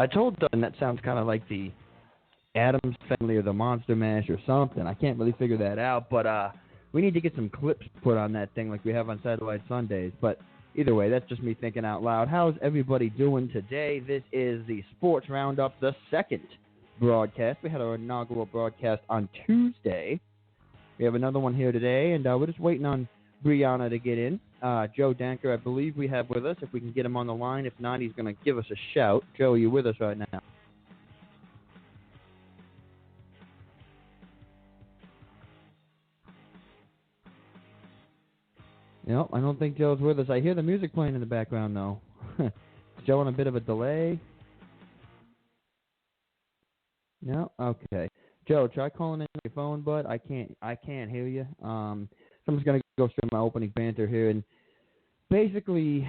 I told Dustin that sounds kind of like the Addams Family or the Monster Mash or something. I can't really figure that out, but we need to get some clips put on that thing like we have on Satellite Sundays. But either way, that's just me thinking out loud. How's everybody doing today? This is the Sports Roundup, the second broadcast. We had our inaugural broadcast on Tuesday. We have another one here today, and we're just waiting on Brianna to get in. Joe Danker, I believe we have with us. If we can get him on the line. If not, he's going to give us a shout. Joe, are you with us right now? No, I don't think Joe's with us. I hear the music playing in the background, though. Is Joe on a bit of a delay? No? Okay. Joe, try calling in your phone, bud. I can't hear you. So I'm just going to go straight to my opening banter here. And basically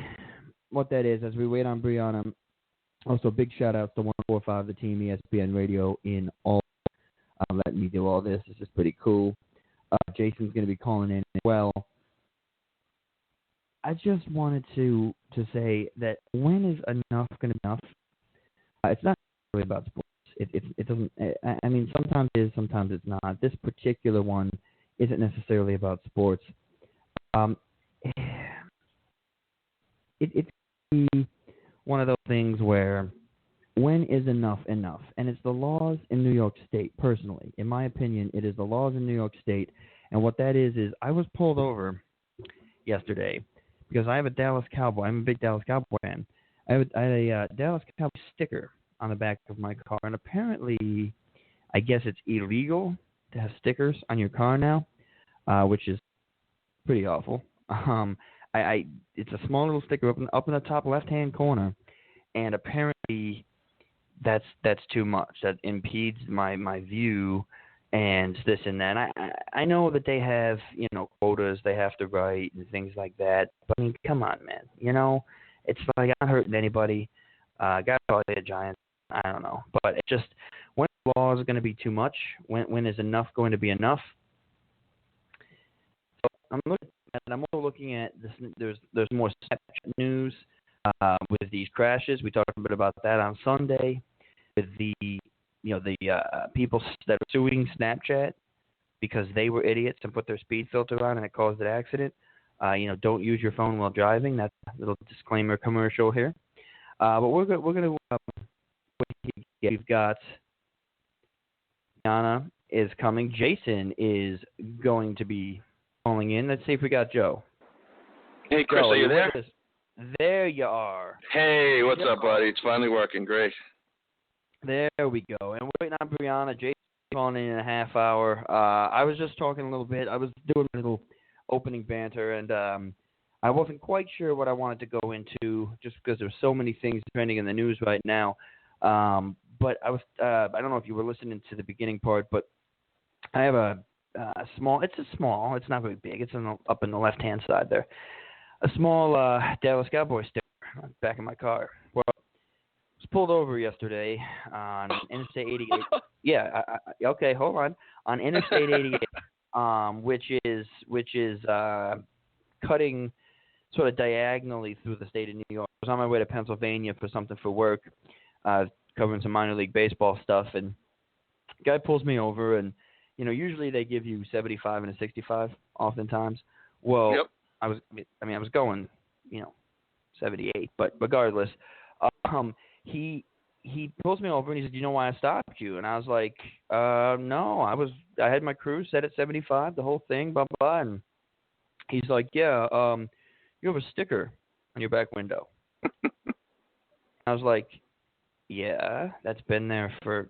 what that is, as we wait on Brianna, also big shout-out to 145, the team, ESPN Radio in all. Letting me do all this. This is pretty cool. Jason's going to be calling in as well. I just wanted to say that when is enough going to be enough? It's not really about sports. It doesn't. I mean, sometimes it is, sometimes it's not. This particular one isn't necessarily about sports. It's one of those things where when is enough enough? And it's the laws in New York State. Personally, in my opinion, it is the laws in New York State. And what that is I was pulled over yesterday because I have a Dallas Cowboy. I'm a big Dallas Cowboy fan. I had a Dallas Cowboy sticker on the back of my car, and apparently, I guess it's illegal to have stickers on your car now, which is pretty awful. It's a small little sticker up in the top left-hand corner, and apparently, that's too much. That impedes my view, and this and that. And I know that they have quotas they have to write and things like that, but I mean, come on, man. It's like I'm not hurting anybody. Got all the Giants. I don't know, but it's just when the law is going to be too much. When is enough going to be enough? So I'm also looking at this. There's more Snapchat news with these crashes. We talked a bit about that on Sunday with the people that are suing Snapchat because they were idiots and put their speed filter on and it caused an accident. Don't use your phone while driving. That's a little disclaimer commercial here. But we're going to. We've got Brianna is coming. Jason is going to be calling in. Let's see if we got Joe. Hey, Chris, Joe, are you there? There you are. Hey, what's up, buddy? It's finally working. Great. There we go. And we're waiting on Brianna. Jason calling in a half hour. I was just talking a little bit. I was doing a little opening banter, and I wasn't quite sure what I wanted to go into just because there's so many things trending in the news right now. But I was I don't know if you were listening to the beginning part, but I have a small, it's not very big. It's up in the left-hand side there. A small Dallas Cowboy sticker on the back of my car. Well, I was pulled over yesterday on Interstate 88. Yeah, okay, hold on. On Interstate 88, which is cutting sort of diagonally through the state of New York. I was on my way to Pennsylvania for something for work. Covering some minor league baseball stuff, and the guy pulls me over, and usually they give you 75 and a 65 oftentimes. Well, yep. I was going 78, but regardless, he pulls me over and he said, "Do you know why I stopped you?" And I was like, "No, I had my crew set at 75, the whole thing, blah blah blah." And he's like, "Yeah, you have a sticker on your back window." I was like, "Yeah, that's been there for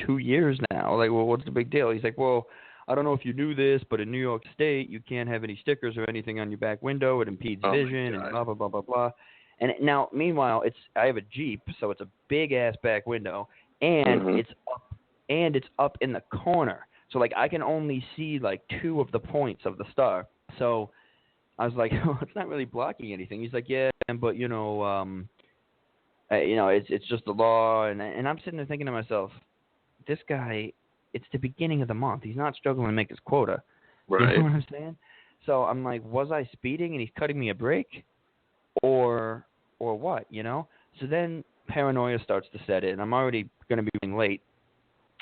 2 years now. Like, well, what's the big deal?" He's like, "Well, I don't know if you knew this, but in New York State, you can't have any stickers or anything on your back window. It impedes vision and blah blah blah blah blah." And now, meanwhile, I have a Jeep, so it's a big ass back window, and it's up in the corner. So like I can only see like 2 of the points of the star. So I was like, "Oh, it's not really blocking anything." He's like, "Yeah, but it's just the law," and I'm sitting there thinking to myself, this guy, it's the beginning of the month. He's not struggling to make his quota. Right. You know what I'm saying? So I'm like, was I speeding and he's cutting me a break, or what? So then paranoia starts to set in. I'm already going to be running late.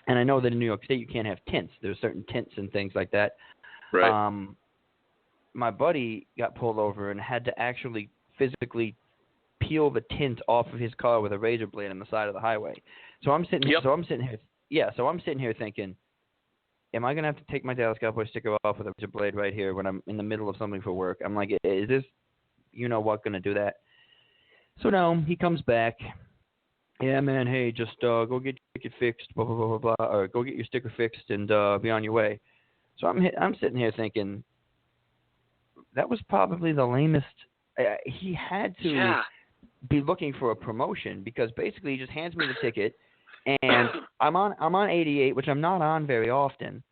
And I know that in New York State you can't have tints. There's certain tints and things like that. Right. My buddy got pulled over and had to actually physically peel the tint off of his car with a razor blade on the side of the highway. So I'm sitting here thinking, am I going to have to take my Dallas Cowboys sticker off with a razor blade right here when I'm in the middle of something for work? I'm like, is this, going to do that? So no, he comes back. Yeah, man, hey, just go get your ticket fixed, blah, blah, blah, blah, blah, or go get your sticker fixed and be on your way. So I'm sitting here thinking, that was probably the lamest. He had to be looking for a promotion because basically he just hands me the ticket, and I'm on 88, which I'm not on very often.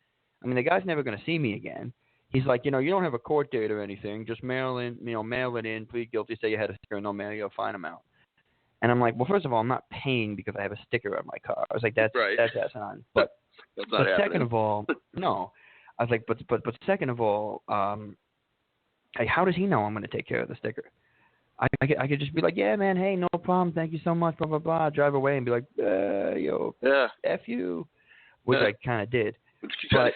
I mean, the guy's never going to see me again. He's like, you don't have a court date or anything. Just mail it in, plead guilty, say you had a sticker, and no mail, you'll fine him out. And I'm like, well, first of all, I'm not paying because I have a sticker on my car. I was like, that's on. But that's not happening. Second of all, no. I was like, but second of all, how does he know I'm going to take care of the sticker? I could just be like, yeah, man, hey, no problem, thank you so much, blah, blah, blah. Drive away and be like, F you, which I kind of did. But,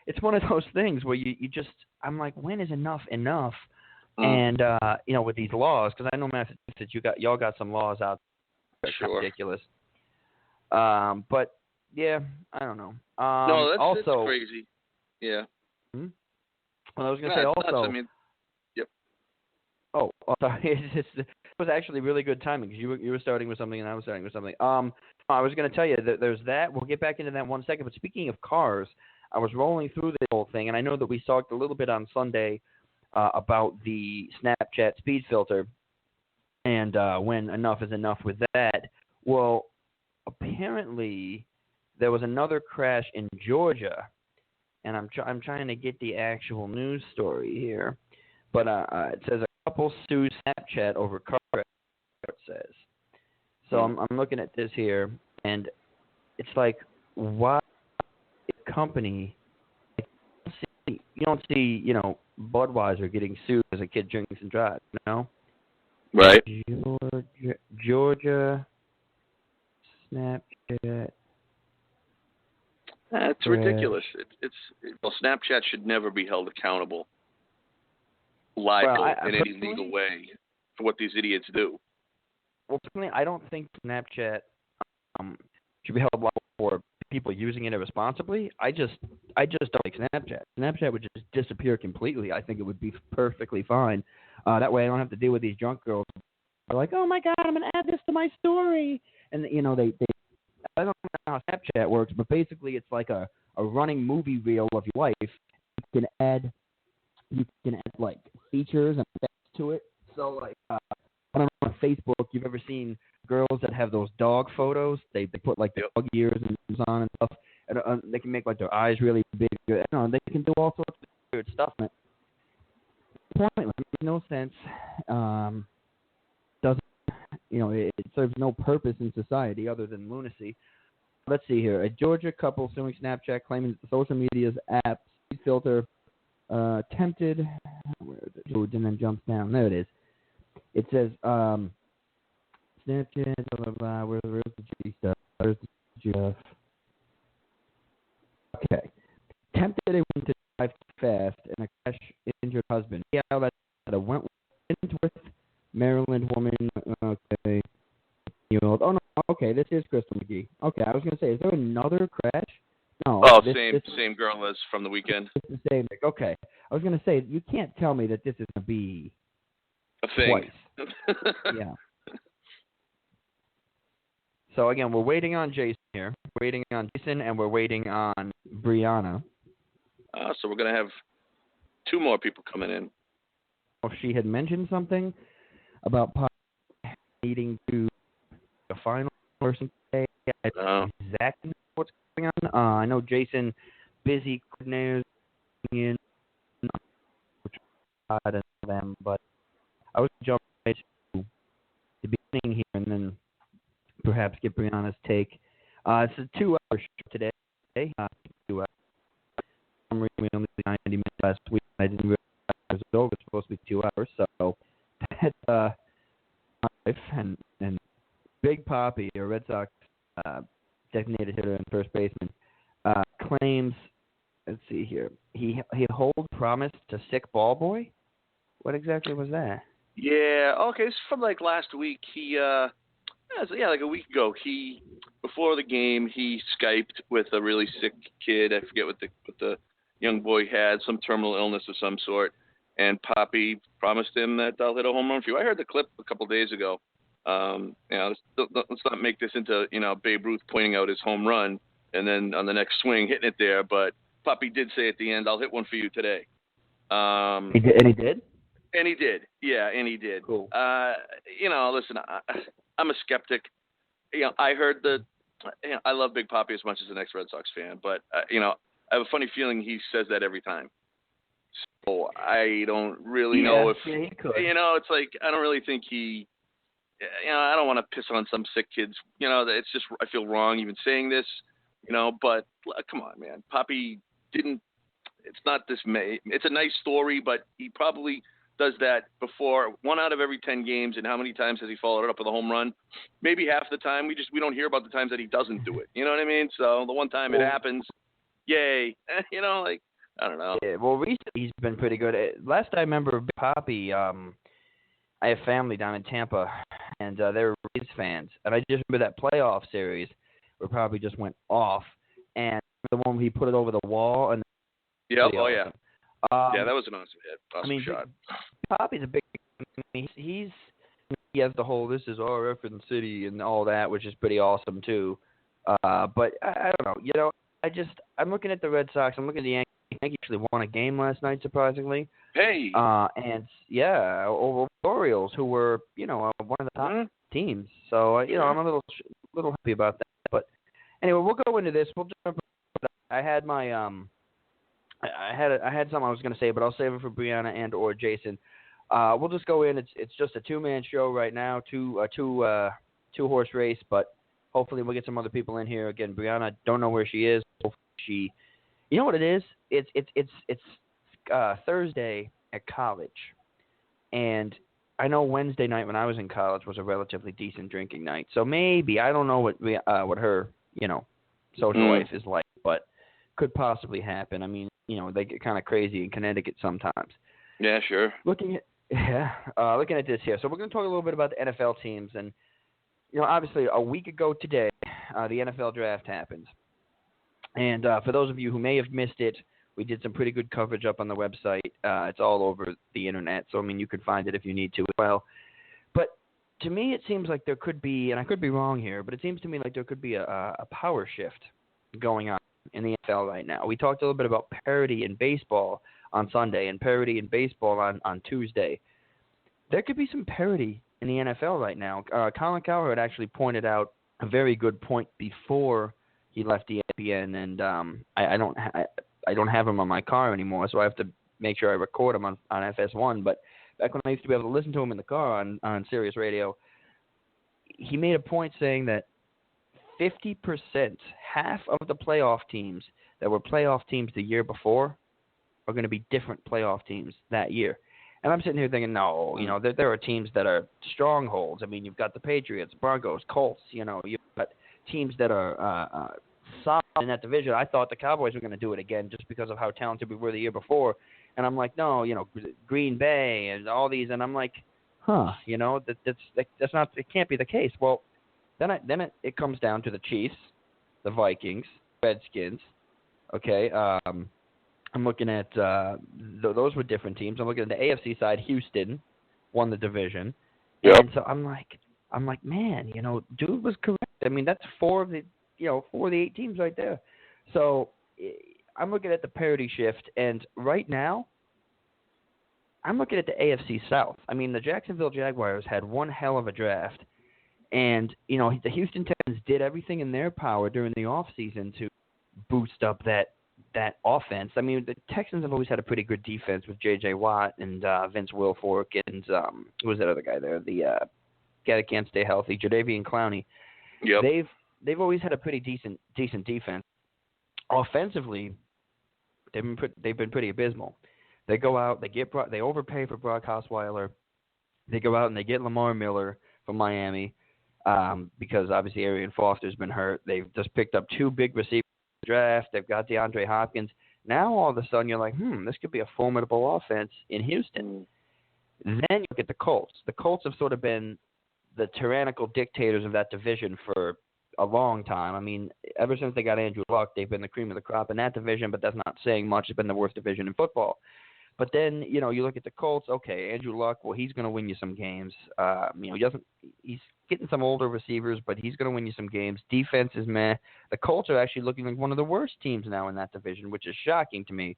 it's one of those things where you just, I'm like, when is enough enough? And, with these laws, because I know Massachusetts, y'all got some laws out there that's ridiculous. But, yeah, I don't know. No, that's also crazy. Yeah. Well, I was going to say also. Yep. Oh, sorry. It was actually really good timing because you were starting with something and I was starting with something. I was going to tell you that there's that. We'll get back into that in 1 second. But speaking of cars, I was rolling through the whole thing, and I know that we talked a little bit on Sunday about the Snapchat speed filter and when enough is enough with that. Well, apparently there was another crash in Georgia, and I'm trying to get the actual news story here, but it says a couple sues Snapchat over car crash. It says. So I'm looking at this here, and it's like, why a company? You don't see Budweiser getting sued as a kid drinks and drives, Right. Georgia Snapchat. That's ridiculous. Well, Snapchat should never be held accountable, liable in any legal way for what these idiots do. Well, personally, I don't think Snapchat should be held liable for people using it irresponsibly. I just don't like Snapchat. Snapchat would just disappear completely. I think it would be perfectly fine. That way I don't have to deal with these drunk girls who are like, oh my God, I'm going to add this to my story. And, they I don't know how Snapchat works, but basically it's like a running movie reel of your life. You can add like features and effects to it. So like, I don't know, on Facebook, you've ever seen girls that have those dog photos? They put like the dog ears and on and stuff. And they can make like their eyes really big. They can do all sorts of weird stuff. And pointless. It makes no sense. Doesn't it serves no purpose in society other than lunacy. Let's see here. A Georgia couple suing Snapchat claiming that the social media's app speed filter attempted. Where is it? And then jumps down. There it is. It says Snapchat, blah, blah, blah. Where's the G stuff? Where's the G stuff? Okay. Tempted a woman to drive too fast and a crash injured husband. Yeah, that's a Wentworth, Maryland woman. Okay. Oh, no. Okay, this is Crystal McGee. Okay, I was going to say, is there another crash? No. Oh, same girl as from the weekend. It's the same. Okay. I was going to say, you can't tell me that this is going to be a thing. Twice. Yeah. So, again, we're waiting on Jason here. We're waiting on Jason, and we're waiting on Brianna. So we're going to have two more people coming in. If she had mentioned something about needing to a final person today, I don't know exactly what's going on. I know Jason busy coordinating in, which I don't know them, but I was jumping right to the beginning here and then perhaps get Brianna's take. It's a 2-hour show today. 2 hours. We only did 90 minutes last week. I didn't realize it was over. It's supposed to be 2 hours. So that's life. And Poppy, a Red Sox designated hitter and first baseman, claims, let's see here, he holds promise to sick ball boy? What exactly was that? Yeah, okay, it's from like last week. Like a week ago, before the game, he Skyped with a really sick kid. I forget what the young boy had, some terminal illness of some sort. And Poppy promised him that I'll hit a home run for you. I heard the clip a couple days ago. Let's not make this into Babe Ruth pointing out his home run and then on the next swing hitting it there. But Poppy did say at the end, "I'll hit one for you today." He did, and he did. And he did. Yeah, and he did. Cool. Listen, I'm a skeptic. I heard I love Big Poppy as much as the next Red Sox fan, but I have a funny feeling he says that every time. So I don't really know if he could. It's like I don't really think he. I don't want to piss on some sick kids. It's just I feel wrong even saying this. But come on, man. Poppy didn't. It's not this May. It's a nice story, but he probably does that before 1 out of every 10 games. And how many times has he followed it up with a home run? Maybe half the time. We don't hear about the times that he doesn't do it. You know what I mean? So the one time it happens, yay. I don't know. Yeah, well, recently he's been pretty good. Last I remember Poppy, I have family down in Tampa, and they were Rays fans. And I just remember that playoff series where Poppy just went off, and the one where he put it over the wall. And yep, oh yeah. Yeah, that was an awesome hit. Awesome shot. Poppy's a big. He has the whole "this is our effort in the city" and all that, which is pretty awesome too. But I don't know. I'm looking at the Red Sox. I'm looking at the Yankees. The Yankees actually won a game last night, surprisingly. Hey. And yeah, over the Orioles, who were one of the top teams. So I'm a little happy about that. But anyway, we'll go into this. We'll jump. I had my I had something I was going to say, but I'll save it for Brianna and or Jason. We'll just go in. It's just a 2-man show right now, two horse race, but hopefully we'll get some other people in here. Again, Brianna, don't know where she is. Hopefully you know what it is? It's Thursday at college, and I know Wednesday night when I was in college was a relatively decent drinking night. So maybe I don't know what her social life is like, but could possibly happen. I mean, they get kind of crazy in Connecticut sometimes. Yeah, sure. Looking at this here. So we're going to talk a little bit about the NFL teams. And, obviously a week ago today, the NFL draft happened. And for those of you who may have missed it, we did some pretty good coverage up on the website. It's all over the internet. So, I mean, you could find it if you need to as well. But to me, it seems like there could be, and I could be wrong here, but it seems to me like there could be a power shift going on in the NFL right now. We talked a little bit about parity in baseball on Sunday and parity in baseball on Tuesday. There could be some parity in the NFL right now. Colin Cowherd actually pointed out a very good point before he left ESPN, and I don't have him on my car anymore, so I have to make sure I record him on FS1. But back when I used to be able to listen to him in the car on Sirius Radio, he made a point saying that 50%, half of the playoff teams that were playoff teams the year before are going to be different playoff teams that year. And I'm sitting here thinking, no, there are teams that are strongholds. I mean, you've got the Patriots, Broncos, Colts, you've got teams that are solid in that division. I thought the Cowboys were going to do it again just because of how talented we were the year before. And I'm like, no, Green Bay and all these. And I'm like, that's not, it can't be the case. Well, Then it comes down to the Chiefs, the Vikings, Redskins. Okay, I'm looking at those were different teams. I'm looking at the AFC side. Houston won the division, and so I'm like, man, dude was correct. I mean, that's 4 of the 8 teams right there. So I'm looking at the parity shift, and right now, I'm looking at the AFC South. I mean, the Jacksonville Jaguars had one hell of a draft. And, the Houston Texans did everything in their power during the offseason to boost up that offense. I mean, the Texans have always had a pretty good defense with J.J. Watt and Vince Wilfork and who was that other guy there? The guy that can't stay healthy, Jadeveon Clowney. Yep. They've always had a pretty decent defense. Offensively, they've been pretty abysmal. They go out, they overpay for Brock Osweiler. They go out and they get Lamar Miller from Miami. because obviously Arian Foster's been hurt. They've just picked up 2 big receivers in the draft. They've got DeAndre Hopkins. Now all of a sudden you're like, this could be a formidable offense in Houston. Then you look at the Colts. The Colts have sort of been the tyrannical dictators of that division for a long time. I mean, ever since they got Andrew Luck, they've been the cream of the crop in that division, but that's not saying much. It's been the worst division in football. But then, you look at the Colts, okay, Andrew Luck, well, he's going to win you some games. He's getting some older receivers, but he's going to win you some games. Defense is meh. The Colts are actually looking like one of the worst teams now in that division, which is shocking to me.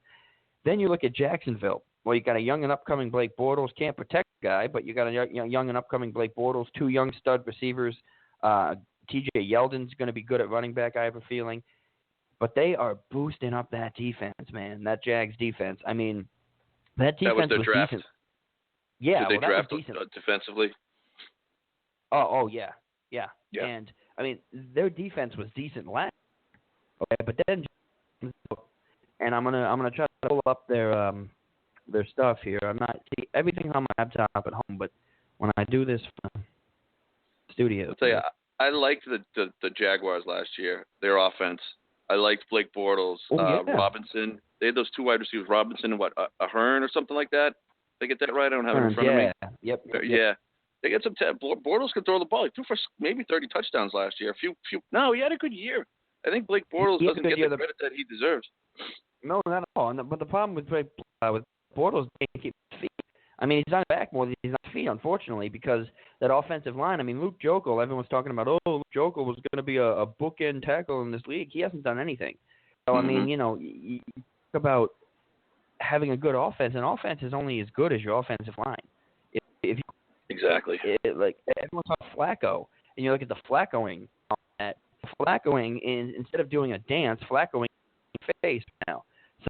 Then you look at Jacksonville. Well, you got a young and upcoming Blake Bortles. Can't protect the guy, but you got a young and upcoming Blake Bortles, 2 young stud receivers. TJ Yeldon's going to be good at running back, I have a feeling. But they are boosting up that defense, man, that Jags defense. I mean, that defense was was decent. Yeah, Did they draft that was decent. Defensively? Oh, yeah. And, I mean, their defense was decent last year. Okay, but then, and I'm gonna try to pull up their stuff here. I'm not see everything on my laptop at home, but when I do this from the studio, I'll tell you, I liked the Jaguars last year. Their offense. I liked Blake Bortles, Robinson. They had those 2 wide receivers, Robinson and Ahern or something like that. Did I get that right? I don't have it in front of me. Yep. Yeah. They get some. Bortles could throw the ball. He threw for maybe 30 touchdowns last year. No, he had a good year. I think Blake Bortles doesn't get the credit that he deserves. No, not at all. But the problem with Bortles, he can't keep his feet. I mean, he's on his back more than he's on his feet, unfortunately, because that offensive line. I mean, Luke Jokel. Everyone's talking about, Luke Jokel was going to be a bookend tackle in this league. He hasn't done anything. So I mean, you talk about having a good offense. An offense is only as good as your offensive line. If you Exactly. Like everyone talks Flacco, and you look at the Flaccoing. Instead of doing a dance, Flaccoing face now. So,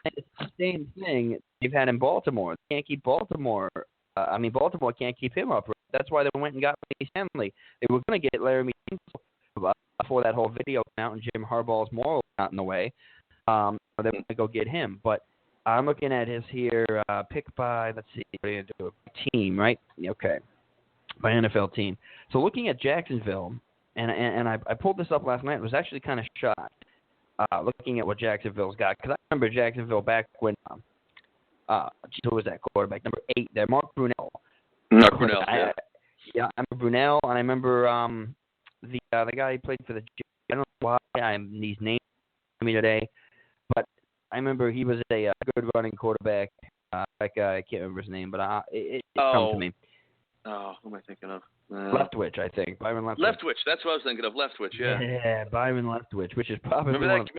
it's the same thing they've had in Baltimore. They can't keep Baltimore. Baltimore can't keep him up. That's why they went and got Lee Stanley. They were going to get Laramie before that whole video came out and Jim Harbaugh's moral got in the way. They were going to go get him, but. I'm looking at his here, pick by, let's see, what are you going to do? Team, right? Okay. By NFL team. So looking at Jacksonville, and I pulled this up last night. I was actually kind of shocked looking at what Jacksonville's got. Because I remember Jacksonville back when, who was that quarterback? Number 8 there, Mark Brunell. Mark Brunell, yeah. Yeah, I remember Brunell, and I remember the guy who played for the Jets. I don't know why these names me today. But I remember he was a good running quarterback. That guy, I can't remember his name, but it comes to me. Oh, who am I thinking of? Leftwich, I think. Byron Leftwich. Leftwich, that's what I was thinking of. Leftwich, yeah. Yeah, Byron Leftwich, which is probably Remember that?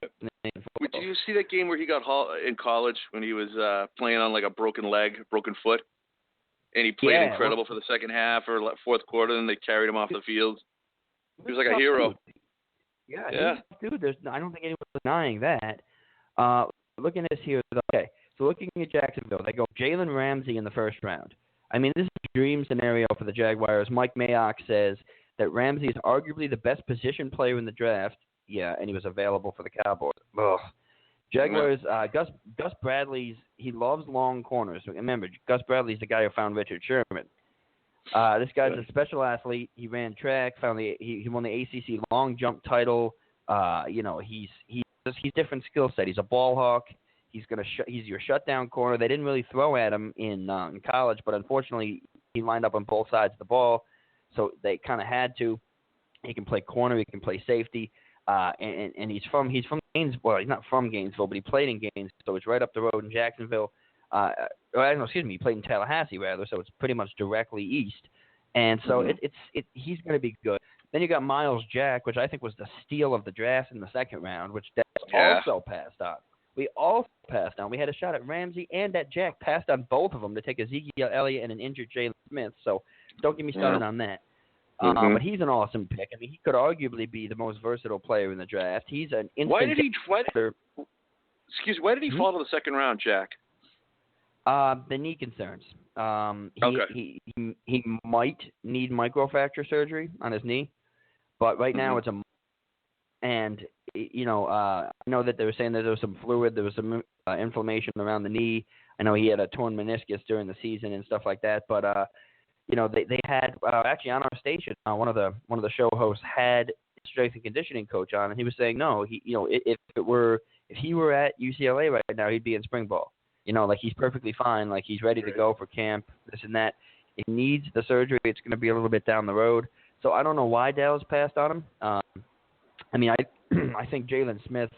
Did you see that game where he got in college when he was playing on like a broken foot? And he played incredible for the second half or fourth quarter, and they carried him off the field. He was like a hero. Yeah. Dude, I don't think anyone's denying that. Looking at this here, okay. So looking at Jacksonville, they go Jalen Ramsey in the first round. I mean, this is a dream scenario for the Jaguars. Mike Mayock says that Ramsey is arguably the best position player in the draft. Yeah, and he was available for the Cowboys. Ugh. Jaguars, Gus Bradley's, he loves long corners. Remember, Gus Bradley's the guy who found Richard Sherman. This guy's a special athlete. He ran track, he won the ACC long jump title. He's different skill set. He's a ball hawk. He's your shutdown corner. They didn't really throw at him in college, but unfortunately he lined up on both sides of the ball, so they kind of had to. He can play corner. He can play safety. And he's from Gainesville. Well, he's not from Gainesville, but he played in Gainesville, so it's right up the road in Jacksonville. He played in Tallahassee rather, so it's pretty much directly east. And so he's going to be good. Then you got Miles Jack, which I think was the steal of the draft in the second round, which also passed on. We all passed on. We had a shot at Ramsey and at Jack, passed on both of them to take Ezekiel Elliott and an injured Jalen Smith. So don't get me started on that. But he's an awesome pick. I mean, he could arguably be the most versatile player in the draft. He's an instant. Why did he fall to the second round, Jack? The knee concerns. He might need microfracture surgery on his knee, but right now it's a. And I know that they were saying that there was some fluid, there was some inflammation around the knee. I know he had a torn meniscus during the season and stuff like that, but they had actually on our station, one of the show hosts had strength and conditioning coach on, and he was saying no, if he were at UCLA right now, he'd be in spring ball. Like he's perfectly fine, like he's ready to go for camp, this and that. He needs the surgery. It's going to be a little bit down the road. So I don't know why Dallas passed on him. I think Jalen Smith,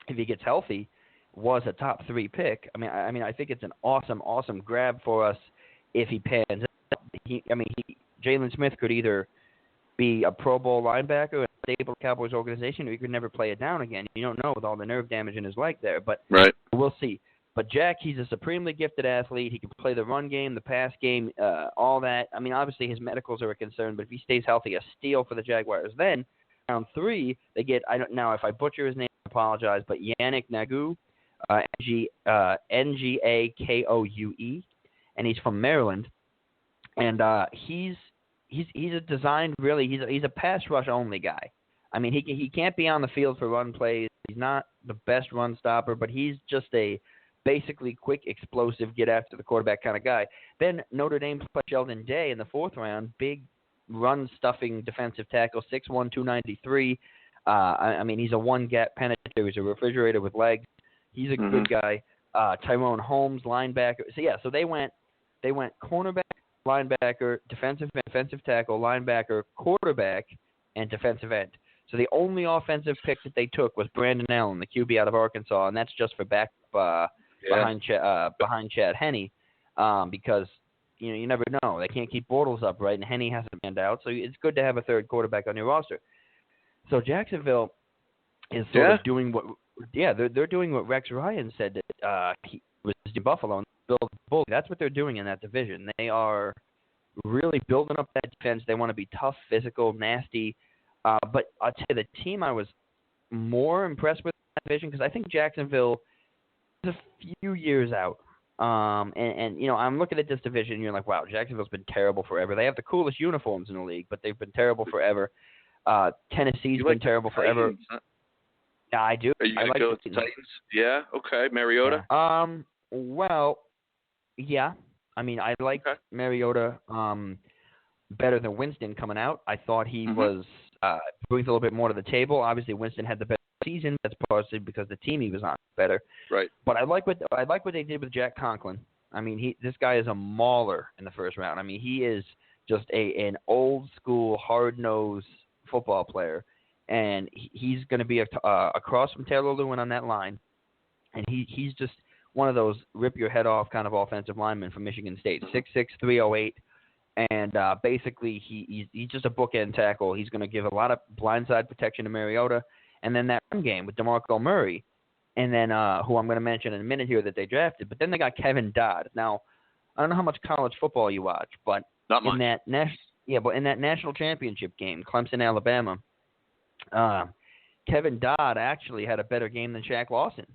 if he gets healthy, was a top 3 pick. I think it's an awesome grab for us if he pans out. Jalen Smith could either be a Pro Bowl linebacker in a stable Cowboys organization, or he could never play it down again. You don't know with all the nerve damage in his leg there, but right. We'll see. But Jack, he's a supremely gifted athlete. He can play the run game, the pass game, all that. Obviously his medicals are a concern, but if he stays healthy, a steal for the Jaguars. Then, round 3, they get, now if I butcher his name, I apologize, but Yannick Ngakoue, Ngakoue, and he's from Maryland. And he's a designed, really, he's a pass rush only guy. He can't be on the field for run plays. He's not the best run stopper, but he's just a basically quick, explosive, get after the quarterback kind of guy. Then Notre Dame played Sheldon Day in the 4th round, big run-stuffing defensive tackle, 6'1", 293. He's a one-gap penetrator. He's a refrigerator with legs. He's a good guy. Tyrone Holmes, linebacker. So they went cornerback, linebacker, defensive tackle, linebacker, quarterback, and defensive end. So the only offensive pick that they took was Brandon Allen, the QB out of Arkansas, and that's just for backup behind Chad Henne, because you never know. They can't keep Bortles up, right? And Henne hasn't been out, so it's good to have a third quarterback on your roster. So Jacksonville is sort of doing what they're doing what Rex Ryan said that he was in Buffalo and build Bull. That's what they're doing in that division. They are really building up that defense. They want to be tough, physical, nasty. But I'll tell you, the team I was more impressed with in that division, because I think Jacksonville is a few years out. I'm looking at this division, and you're like, wow, Jacksonville's been terrible forever. They have the coolest uniforms in the league, but they've been terrible forever. Tennessee's been terrible forever. Huh? Yeah, I do. Are you going to go with the Titans? Yeah? Okay. Mariota? Yeah. Well, yeah. I like Mariota better than Winston coming out. I thought he was brings a little bit more to the table. Obviously, Winston had the better season. That's partially because the team he was on better. Right. But I like what they did with Jack Conklin. This guy is a mauler in the 1st round. He is just an old school, hard nosed football player, and he's going to be across from Taylor Lewin on that line, and he's just one of those rip your head off kind of offensive linemen from Michigan State, 6'6", 308. And basically, he's just a bookend tackle. He's going to give a lot of blindside protection to Mariota. And then that run game with DeMarco Murray. And then who I'm going to mention in a minute here that they drafted. But then they got Kevin Dodd. Now, I don't know how much college football you watch, but not much. In that national championship game, Clemson, Alabama, Kevin Dodd actually had a better game than Shaq Lawson.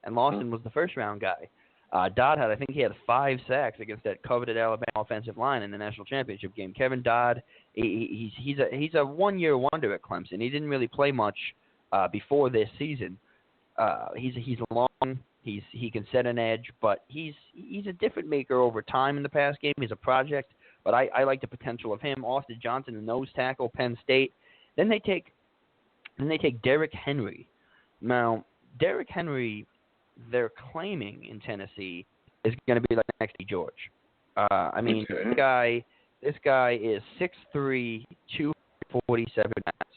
And Lawson was the 1st-round guy. Dodd I think he had 5 sacks against that coveted Alabama offensive line in the national championship game. Kevin Dodd, he's a one-year wonder at Clemson. He didn't really play much before this season. He's long. He can set an edge, but he's a difference maker over time in the pass game. He's a project, but I like the potential of him. Austin Johnson, the nose tackle, Penn State. Then they take Derrick Henry. Now, Derrick Henry, they're claiming in Tennessee, is going to be like next to George. This guy is 6'3", 247 pounds.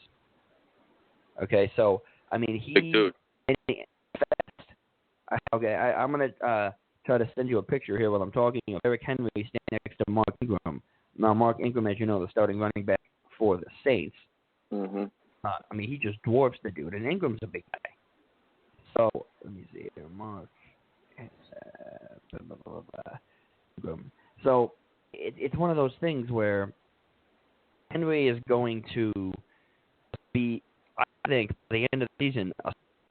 Okay, so big dude. Fast. Okay, I'm going to try to send you a picture here while I'm talking. Derrick Henry standing next to Mark Ingram. Now, Mark Ingram, as you know, the starting running back for the Saints. He just dwarfs the dude, and Ingram's a big guy. So, let me see here. Mark. So, it's one of those things where Henry is going to be, I think, by the end of the season,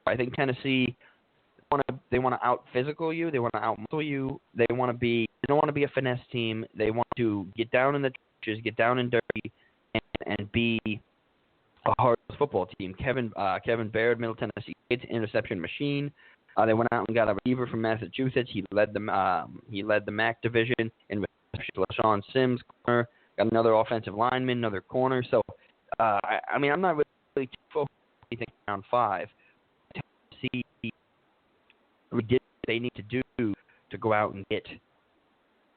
I think Tennessee, they want to out-physical you. They want to out-muscle you. They don't want to be a finesse team. They want to get down in the trenches, get down and dirty, and be a hard football team. Kevin Baird, Middle Tennessee State's interception machine. They went out and got a receiver from Massachusetts. He led the MAC division in receptions. LaShawn Sims, corner, got another offensive lineman, another corner. So, I'm not really too focused on anything around 5. To see what they need to do to go out and get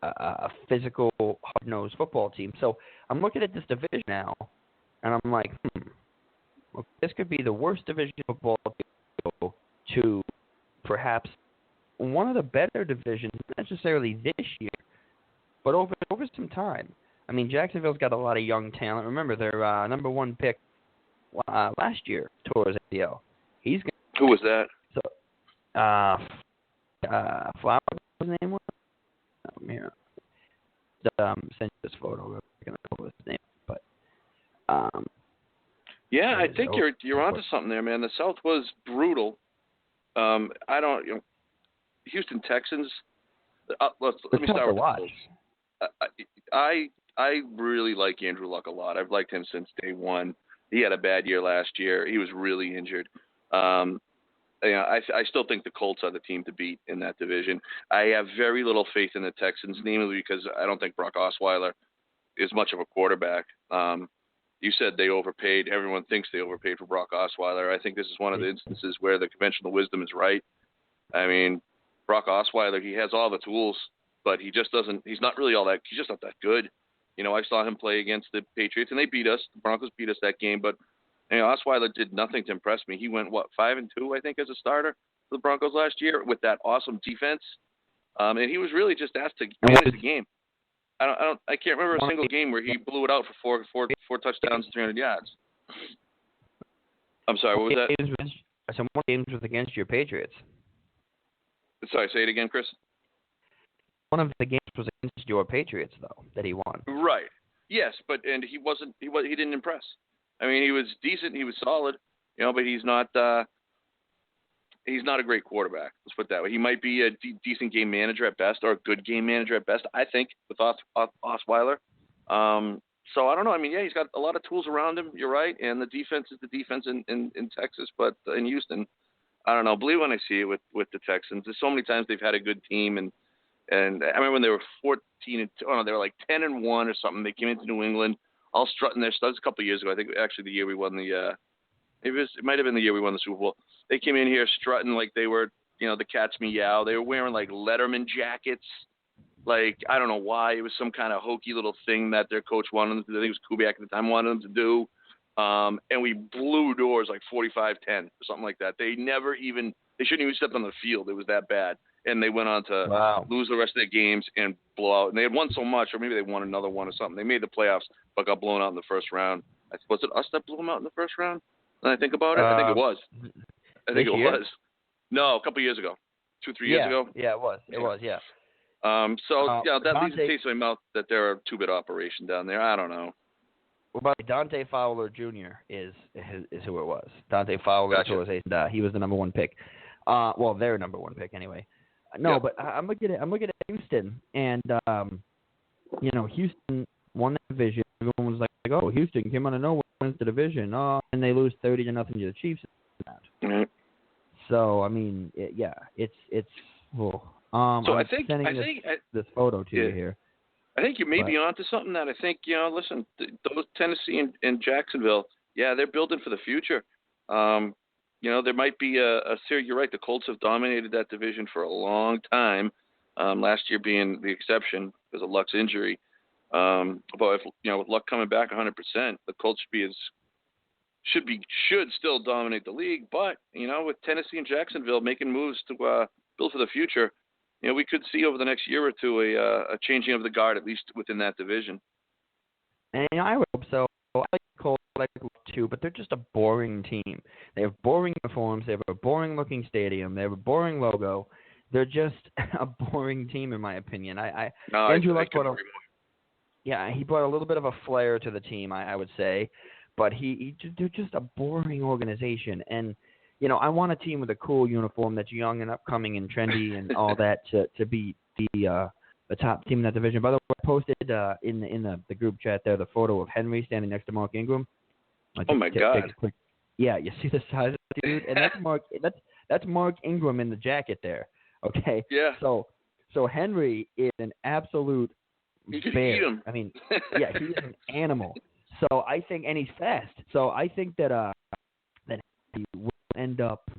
a physical, hard-nosed football team. So I'm looking at this division now, and I'm like, well, this could be the worst division of football to perhaps one of the better divisions, not necessarily this year, but over some time. I mean, Jacksonville's got a lot of young talent. Remember, their number 1 pick last year tore his ACL. Who was that? So, Flower, his name was? Here. Send you this photo. I'm going to pull his name. But, yeah, I think you're onto something there, man. The South was brutal. Houston Texans. Let me start with the Colts. I really like Andrew Luck a lot. I've liked him since day one. He had a bad year last year. He was really injured. I still think the Colts are the team to beat in that division. I have very little faith in the Texans, namely because I don't think Brock Osweiler is much of a quarterback. You said they overpaid. Everyone thinks they overpaid for Brock Osweiler. I think this is one of the instances where the conventional wisdom is right. I mean, Brock Osweiler, he has all the tools, but he just doesn't. He's not really all that. He's just not that good. I saw him play against the Patriots, and they beat us. The Broncos beat us that game, but Osweiler did nothing to impress me. He went 5-2, I think, as a starter for the Broncos last year with that awesome defense, and he was really just asked to manage the game. I can't remember a single game where he blew it out for four touchdowns, 300 yards. I'm sorry, what was that? Some more games was against your Patriots. Sorry, say it again, Chris. One of the games was against your Patriots, though, that he won. Right. Yes, but he didn't impress. I mean, he was decent, he was solid, but he's not a great quarterback. Let's put it that way. He might be a decent game manager at best, or a good game manager at best, I think, with Osweiler. So I don't know. I mean, yeah, he's got a lot of tools around him. You're right, and the defense is the defense in Texas, but in Houston, I don't know. Believe when I see it with the Texans. There's so many times they've had a good team, and I remember when they were 14-2. Oh no, they were like 10-1 or something. They came into New England, all strutting their stuff. A couple of years ago, I think actually the year we won it might have been the year we won the Super Bowl. They came in here strutting like they were, the Cats Meow. They were wearing like Letterman jackets. Like, I don't know why. It was some kind of hokey little thing that their coach wanted them to do. I think it was Kubiak at the time wanted them to do. And we blew doors like 45-10 or something like that. They shouldn't even step on the field. It was that bad. And they went on to lose the rest of their games and blow out. And they had won so much, or maybe they won another one or something. They made the playoffs, but got blown out in the first round. Was it us that blew them out in the first round? When I think about it, I think it was. Was. No, a couple years ago. 2-3 years ago. Yeah, it was. It was, yeah. That leaves a taste in my mouth that they're a two-bit operation down there. I don't know. Well, Dante Fowler Jr. is who it was. Dante Fowler, gotcha. He was the number 1 pick. Their number 1 pick anyway. No, but I'm looking at Houston, and Houston won the division. Everyone was like, "Oh, Houston came out of nowhere, wins the division." Oh, and they lose 30-0 to the Chiefs. Mm-hmm. So I mean, it's. So I think this photo to you here. I think you may be onto something that I think, listen, those Tennessee and Jacksonville, they're building for the future. There might be a series. You're right. The Colts have dominated that division for a long time. Last year being the exception because of Luck's injury. But with Luck coming back 100%, the Colts should still dominate the league. But with Tennessee and Jacksonville making moves to build for the future, we could see over the next year or two a changing of the guard, at least within that division. And I would hope so. I like the Colts, I like Luck too, but they're just a boring team. They have boring uniforms. They have a boring-looking stadium. They have a boring logo. They're just a boring team, in my opinion. Andrew Luck he brought a little bit of a flair to the team, I would say, but they're just a boring organization. And I want a team with a cool uniform that's young and upcoming and trendy and all that to be the top team in that division. By the way, I posted in the group chat there the photo of Henry standing next to Mark Ingram. Oh my God! You see the size of the dude, and that's Mark Ingram in the jacket there. Okay. Yeah. So Henry is an absolute You can bear. eat him. I mean, yeah, he is an animal. So I think, and he's fast. So I think that he will end up,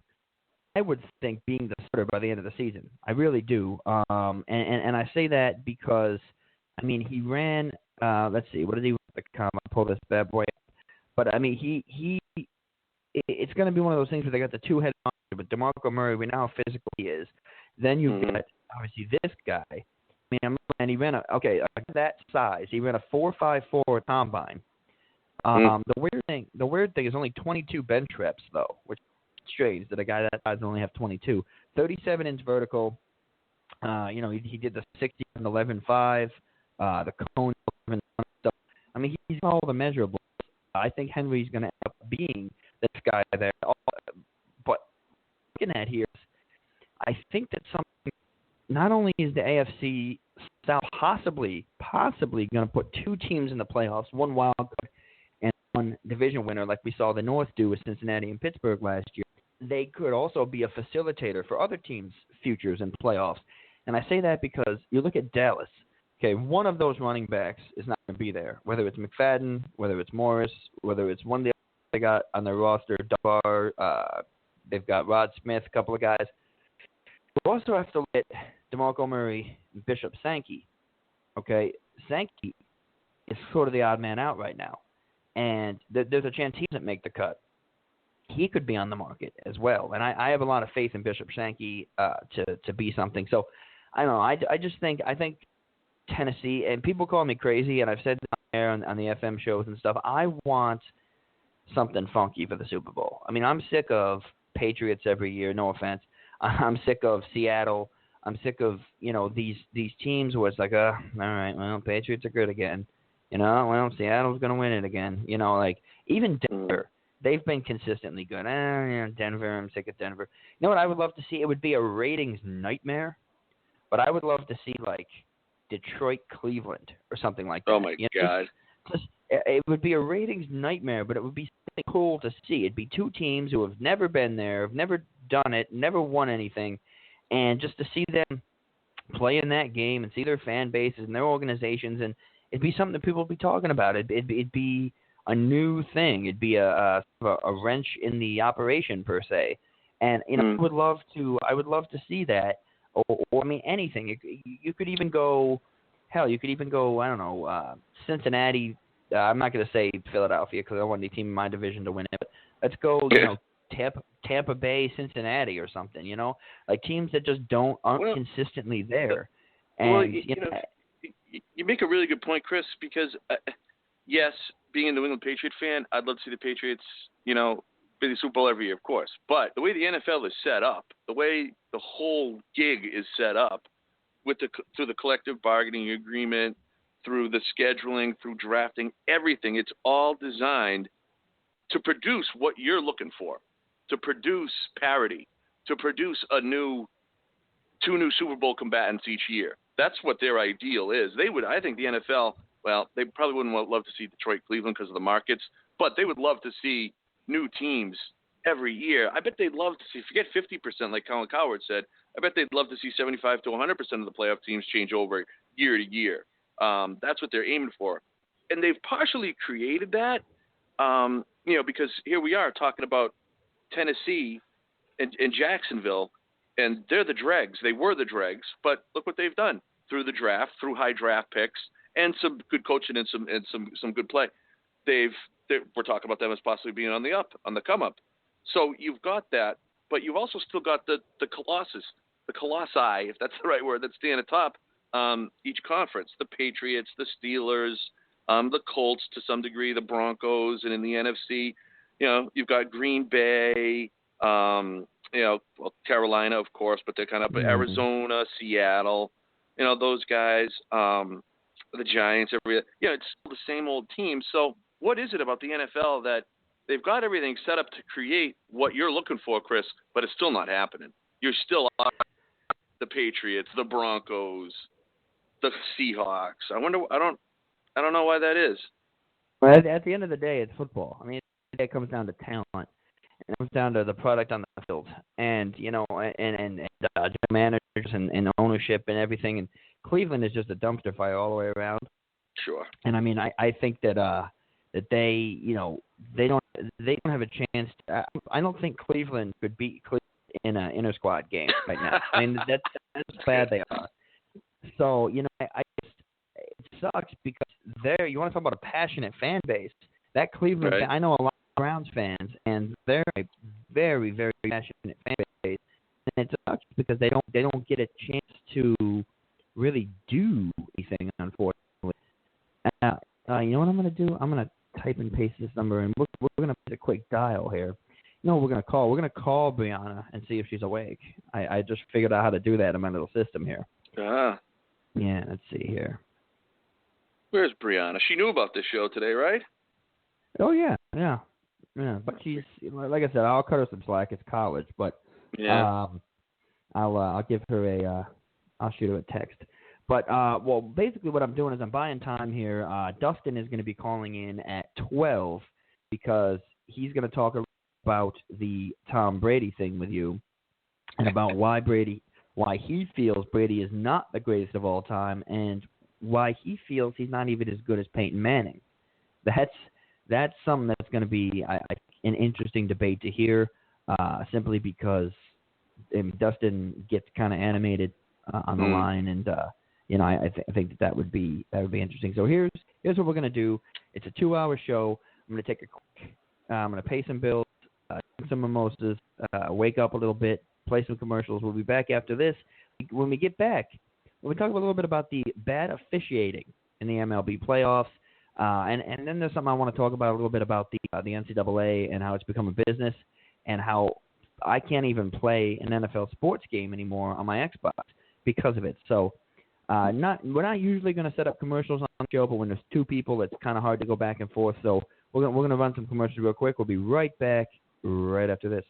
I would think, being the starter by the end of the season. I really do. And I say that because, I mean, he ran. Let's see, what did he run at the combine? Pull this bad boy up. But I mean, it's going to be one of those things where they got the two-headed monster. But DeMarco Murray, we know how physical he is. Then you've got obviously this guy. I mean, and he ran that size. He ran a 4.54 combine. The weird thing is only 22 bench reps though, which is strange that a guy that size only have 22. 37-inch vertical. He did the 60 and 11.5, the cone 11 stuff. I mean, he's all the measurables. I think Henry's going to end up being this guy there. But looking at here, I think that something. Not only is the AFC South possibly going to put two teams in the playoffs, one wild card and one division winner, like we saw the North do with Cincinnati and Pittsburgh last year, they could also be a facilitator for other teams' futures in playoffs. And I say that because you look at Dallas. Okay, one of those running backs is not going to be there, whether it's McFadden, whether it's Morris, whether it's one of the others they got on their roster, Dunbar, they've got Rod Smith, a couple of guys. You also have to look at DeMarco Murray and Bishop Sankey. Okay, Sankey is sort of the odd man out right now. And there's a chance he doesn't make the cut. He could be on the market as well. And I have a lot of faith in Bishop Sankey to be something. So, I don't know. I think Tennessee, and people call me crazy, and I've said that there on the FM shows and stuff, I want something funky for the Super Bowl. I mean, I'm sick of Patriots every year, no offense. I'm sick of Seattle. I'm sick of, these teams where it's like, all right, well, Patriots are good again. Seattle's going to win it again. Even Denver, they've been consistently good. Denver, I'm sick of Denver. You know what I would love to see? It would be a ratings nightmare, but I would love to see, Detroit, Cleveland, or something like that. Oh, my God. It would be a ratings nightmare, but it would be something cool to see. It'd be two teams who have never been there, have never done it, never won anything, and just to see them play in that game and see their fan bases and their organizations, and it'd be something that people would be talking about. It'd be a new thing. It'd be a wrench in the operation per se, and I would love to see that. Or I mean, anything. You could even go. Hell, you could even go. I don't know. Cincinnati. I'm not going to say Philadelphia because I don't want any team in my division to win it. But let's go. Tampa Bay, Cincinnati, or something. Teams that just aren't consistently there. And you make a really good point, Chris. Because yes, being a New England Patriot fan, I'd love to see the Patriots. Be the Super Bowl every year, of course. But the way the NFL is set up, the way the whole gig is set up, through the collective bargaining agreement, through the scheduling, through drafting, everything, it's all designed to produce what you're looking for, to produce parity, to produce two new Super Bowl combatants each year. That's what their ideal is. I think the NFL, well, they probably wouldn't love to see Detroit, Cleveland because of the markets, but they would love to see new teams every year. I bet they'd love to see, forget 50% like Colin Cowherd said, I bet they'd love to see 75 to 100% of the playoff teams change over year to year. That's what they're aiming for. And they've partially created that, because here we are talking about Tennessee and Jacksonville, and they're the dregs. They were the dregs, but look what they've done through the draft, through high draft picks, and some good coaching and some good play. We're talking about them as possibly being on the come up. So you've got that, but you've also still got the colossi, if that's the right word, that stand atop each conference. The Patriots, the Steelers, the Colts to some degree, the Broncos, and in the NFC, you've got Green Bay, Carolina, of course, but they're kind of Arizona, Seattle, those guys, the Giants, it's the same old team. So what is it about the NFL that they've got everything set up to create what you're looking for, Chris, but it's still not happening? You're still on the Patriots, the Broncos, the Seahawks. I don't know why that is. Well, at the end of the day, it's football. I mean, it comes down to talent. It comes down to the product on the field, and and managers and ownership and everything. And Cleveland is just a dumpster fire all the way around. Sure. And I mean, I think that they, you know, they don't have a chance. I don't think Cleveland could beat Cleveland in an inter squad game right now. I mean, that's how bad they are. So, you know, it sucks because you want to talk about a passionate fan base. That Cleveland, right. I know a lot of Browns fans, and they're a very, very passionate fan base. And it sucks because they don't get a chance to really do anything, unfortunately. You know what I'm going to do? I'm going to type and paste this number, and we're going to put a quick dial here. You know what we're going to call? We're going to call Brianna and see if she's awake. I just figured out how to do that in my little system here. Ah. Yeah, let's see here. Where's Brianna? She knew about this show today, right? Oh, yeah. But she's, like I said, I'll cut her some slack. It's college, but yeah. I'll give her I'll shoot her a text. But, well, basically what I'm doing is I'm buying time here. Dustin is going to be calling in at 12 because he's going to talk about the Tom Brady thing with you and about why he feels Brady is not the greatest of all time and why he feels he's not even as good as Peyton Manning. That's something that's going to be an interesting debate to hear, simply because Dustin gets kind of animated on the line, and you know, I think that would be interesting. So here's what we're going to do. It's a 2-hour show. I'm going to take a quick. I'm going to pay some bills, drink some mimosas, wake up a little bit, play some commercials. We'll be back after this. When we get back, we'll talk a little bit about the bad officiating in the MLB playoffs, and then there's something I want to talk about a little bit about the NCAA and how it's become a business and how I can't even play an NFL sports game anymore on my Xbox because of it. So we're not usually going to set up commercials on the show, but when there's two people, it's kind of hard to go back and forth. So we're going to run some commercials real quick. We'll be right back right after this.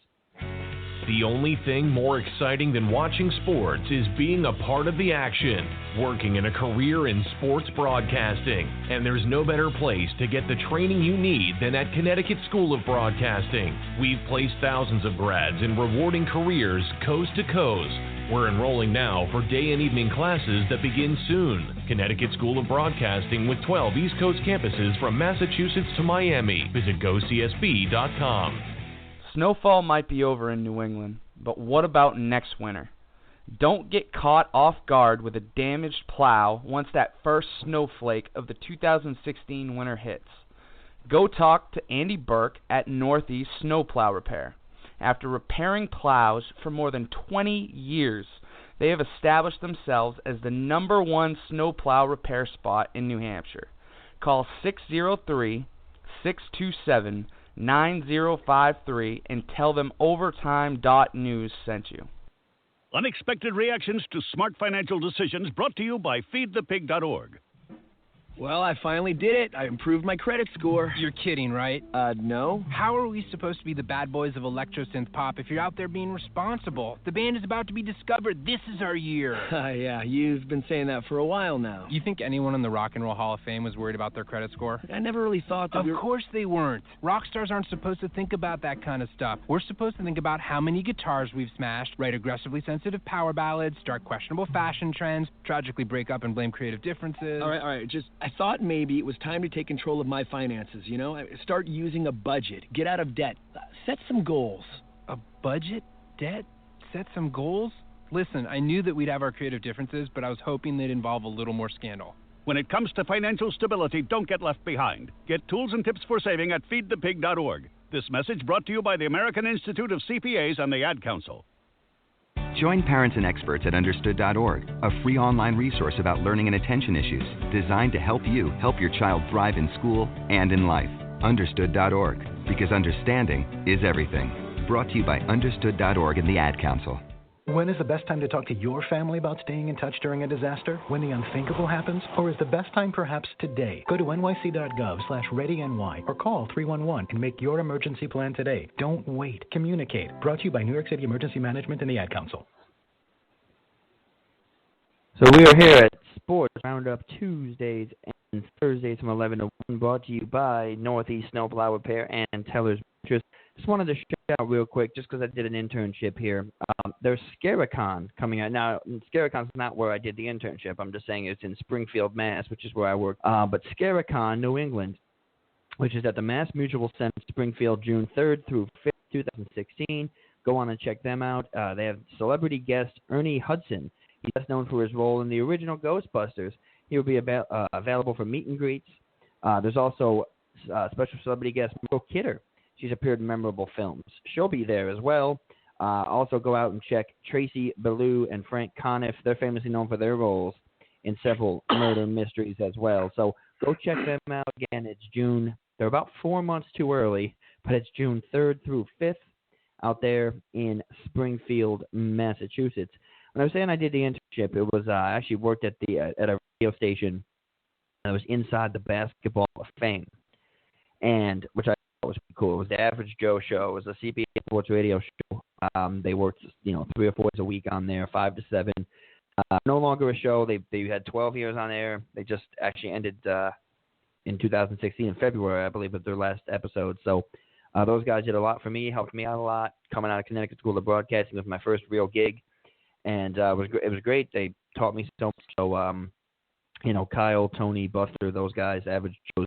The only thing more exciting than watching sports is being a part of the action, working in a career in sports broadcasting. And there's no better place to get the training you need than at Connecticut School of Broadcasting. We've placed thousands of grads in rewarding careers coast to coast. We're enrolling now for day and evening classes that begin soon. Connecticut School of Broadcasting with 12 East Coast campuses from Massachusetts to Miami. Visit GoCSB.com. Snowfall might be over in New England, but what about next winter? Don't get caught off guard with a damaged plow once that first snowflake of the 2016 winter hits. Go talk to Andy Borque at Northeast Snowplow Repair. After repairing plows for more than 20 years, they have established themselves as the #1 snowplow repair spot in New Hampshire. Call 603-627-9053 and tell them Overtime.News sent you. Unexpected reactions to smart financial decisions brought to you by feedthepig.org. Well, I finally did it. I improved my credit score. You're kidding, right? No. How are we supposed to be the bad boys of electro-synth pop if you're out there being responsible? The band is about to be discovered. This is our year. Yeah, you've been saying that for a while now. You think anyone in the Rock and Roll Hall of Fame was worried about their credit score? I never really thought that. Of course they weren't. Rock stars aren't supposed to think about that kind of stuff. We're supposed to think about how many guitars we've smashed, write aggressively sensitive power ballads, start questionable fashion trends, tragically break up and blame creative differences. All right. I thought maybe it was time to take control of my finances, you know? Start using a budget. Get out of debt. Set some goals. A budget? Debt? Set some goals? Listen, I knew that we'd have our creative differences, but I was hoping they'd involve a little more scandal. When it comes to financial stability, don't get left behind. Get tools and tips for saving at feedthepig.org. This message brought to you by the American Institute of CPAs and the Ad Council. Join parents and experts at Understood.org, a free online resource about learning and attention issues designed to help you help your child thrive in school and in life. Understood.org, because understanding is everything. Brought to you by Understood.org and the Ad Council. When is the best time to talk to your family about staying in touch during a disaster? When the unthinkable happens? Or is the best time perhaps today? Go to nyc.gov/readyny or call 311 and make your emergency plan today. Don't wait. Communicate. Brought to you by New York City Emergency Management and the Ad Council. So we are here at Sports Roundup Tuesdays and Thursdays from 11 to 1, brought to you by Northeast Snowplow Repair and Teller's Mattress. Just wanted to shout out real quick, just because I did an internship here. There's Scaricon coming out. Now, Scaricon's not where I did the internship. I'm just saying it's in Springfield, Mass., which is where I work. But Scaricon, New England, which is at the Mass Mutual Center, Springfield, June 3rd through 5th, 2016. Go on and check them out. They have celebrity guest Ernie Hudson. He's best known for his role in the original Ghostbusters. He will be available for meet and greets. There's also special celebrity guest Myrtle Kidder. She's appeared in memorable films. She'll be there as well. Also go out and check Tracy Bellew and Frank Conniff. They're famously known for their roles in several murder mysteries as well. So go check them out. Again, it's June. They're about 4 months too early, but it's June 3rd through 5th out there in Springfield, Massachusetts. When I was saying I did the internship, it was I actually worked at a radio station that was inside the Basketball of Fame, and which I thought was pretty cool. It was the Average Joe show. It was a CBS sports radio show. They worked 3 or 4 days a week on there, 5 to 7. No longer a show. They had 12 years on air. They just actually ended in 2016 in February, I believe, was their last episode. So those guys did a lot for me, helped me out a lot. Coming out of Connecticut School of Broadcasting was my first real gig, and it was great. They taught me so much. So Kyle, Tony, Buster, those guys, Average Joe,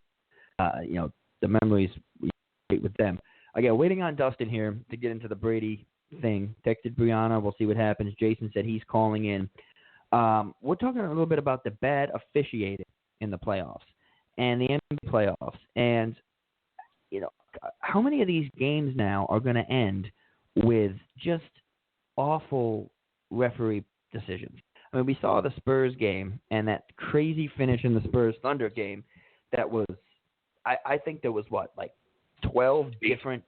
the memories we create with them. Again, waiting on Dustin here to get into the Brady thing. Texted Brianna. We'll see what happens. Jason said he's calling in. We're talking a little bit about the bad officiating in the playoffs and the NBA playoffs. And, how many of these games now are going to end with just awful referee decisions? I mean, we saw the Spurs game and that crazy finish in the Spurs-Thunder game that was, I think there was, 12 different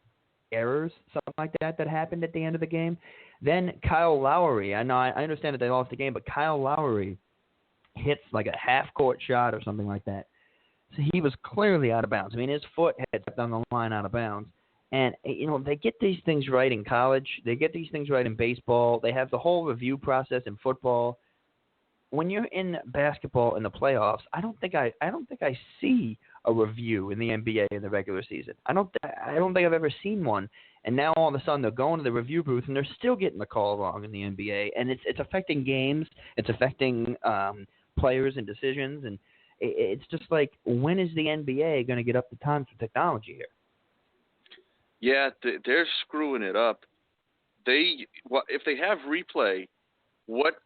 errors, something like that happened at the end of the game. Then Kyle Lowry, I understand that they lost the game, but Kyle Lowry hits like a half-court shot or something like that. So he was clearly out of bounds. I mean, his foot had stepped on the line out of bounds. And, they get these things right in college. They get these things right in baseball. They have the whole review process in football. When you're in basketball in the playoffs, I don't think I see a review in the NBA in the regular season. I don't think I've ever seen one. And now all of a sudden they're going to the review booth and they're still getting the call wrong in the NBA. And it's affecting games. It's affecting players and decisions. And it's just like, when is the NBA going to get up to times with technology here? Yeah, they're screwing it up. If they have replay, what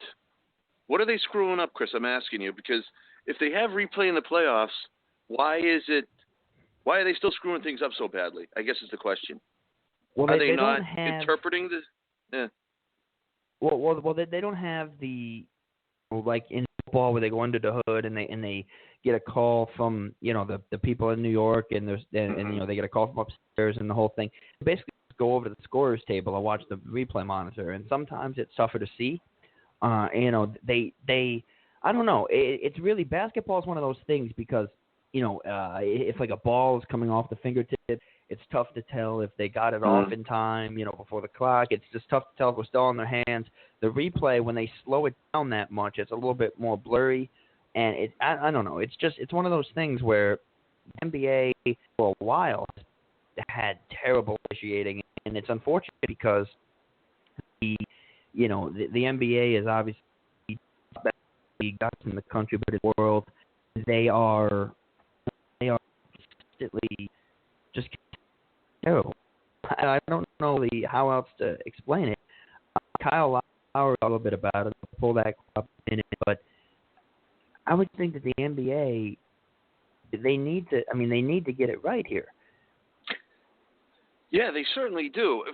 are they screwing up, Chris? I'm asking you, because if they have replay in the playoffs, why are they still screwing things up so badly? I guess is the question. Well, are they not interpreting this? Yeah. Well, they don't have the, like in football where they go under the hood and they get a call from the people in New York and they get a call from upstairs and the whole thing. Basically, just go over to the scorer's table and watch the replay monitor, and sometimes it's tougher to see. I don't know. It's really, basketball is one of those things because if like a ball is coming off the fingertip, it's tough to tell if they got it off in time, before the clock. It's just tough to tell if we're still in their hands. The replay, when they slow it down that much, it's a little bit more blurry. And I don't know. It's one of those things where the NBA for a while had terrible officiating, and it's unfortunate because the NBA is obviously the best league in the country, but in the world, they are consistently just terrible. I don't know how else to explain it. Kyle Lowry a little bit about it. I'll pull that up in it, but I would think that the NBA, they need to get it right here. Yeah, they certainly do.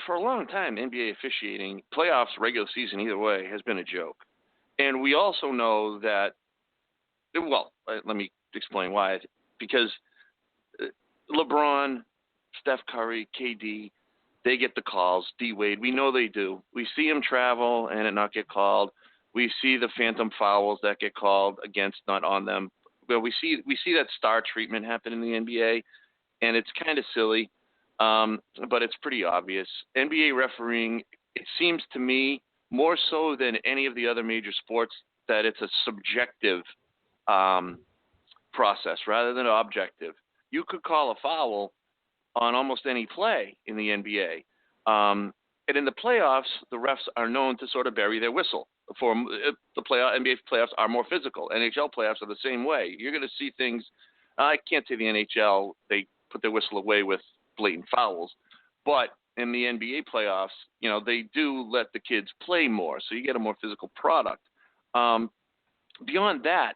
For a long time, NBA officiating, playoffs, regular season, either way, has been a joke. And we also know that, let me explain why. Because LeBron, Steph Curry, KD, they get the calls. D-Wade, we know they do. We see them travel and it not get called. We see the phantom fouls that get called against, not on them. But we see that star treatment happen in the NBA, and it's kind of silly, but it's pretty obvious. NBA refereeing, it seems to me, more so than any of the other major sports, that it's a subjective process rather than objective. You could call a foul on almost any play in the NBA. And in the playoffs, the refs are known to sort of bury their whistle. For the NBA playoffs are more physical. NHL playoffs are the same way. You're going to see things. I can't say the NHL, they put their whistle away with blatant fouls, but in the NBA playoffs, they do let the kids play more, so you get a more physical product. Beyond that,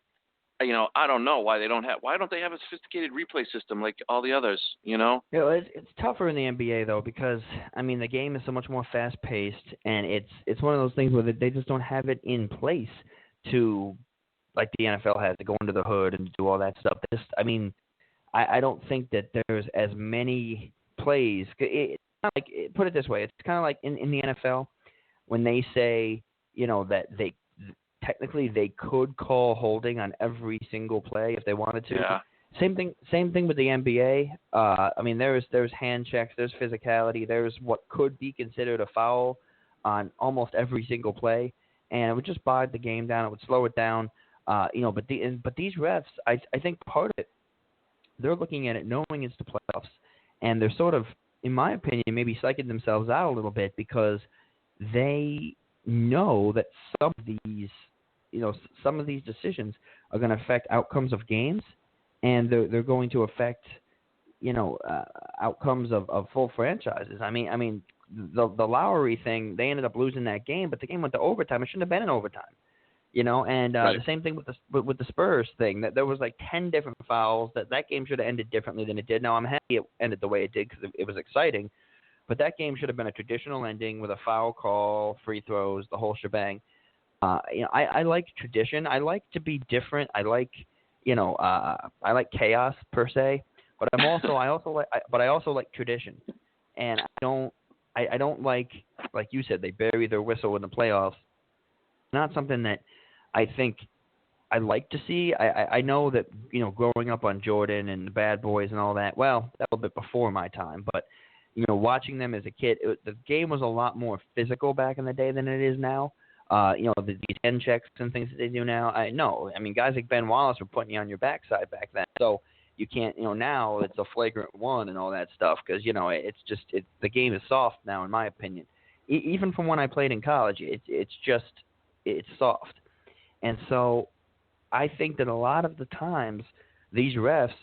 I don't know why don't they have a sophisticated replay system like all the others, It's tougher in the NBA though, because the game is so much more fast paced, and it's one of those things where they just don't have it in place to, like the NFL has, to go under the hood and do all that stuff. I don't think that there's as many plays. Put it this way, it's kind of like in the NFL when they say that technically they could call holding on every single play if they wanted to. Yeah. Same thing with the NBA. There's hand checks, there's physicality, there's what could be considered a foul on almost every single play, and it would just bog the game down. It would slow it down. But these refs, I think part of it, they're looking at it knowing it's the playoffs, and they're sort of, in my opinion, maybe psyching themselves out a little bit because they know that some of these decisions are going to affect outcomes of games, and they're going to affect outcomes of full franchises. The Lowry thing, they ended up losing that game, but the game went to overtime. It shouldn't have been in overtime. Right. The same thing with the Spurs thing, that there was like 10 different fouls. That game should have ended differently than it did. Now I'm happy it ended the way it did because it was exciting, but that game should have been a traditional ending with a foul call, free throws, the whole shebang. I like tradition. I like to be different. I like chaos per se, but I also like tradition, and I don't like you said, they bury their whistle in the playoffs. Not something that I think I like to see. I know that growing up on Jordan and the Bad Boys and all that. Well, that was a bit before my time, but watching them as a kid, the game was a lot more physical back in the day than it is now. The 10 checks and things that they do now. Guys like Ben Wallace were putting you on your backside back then. So you can't, now it's a flagrant one and all that stuff because, the game is soft now, in my opinion. Even from when I played in college, it's soft. And so I think that a lot of the times these refs,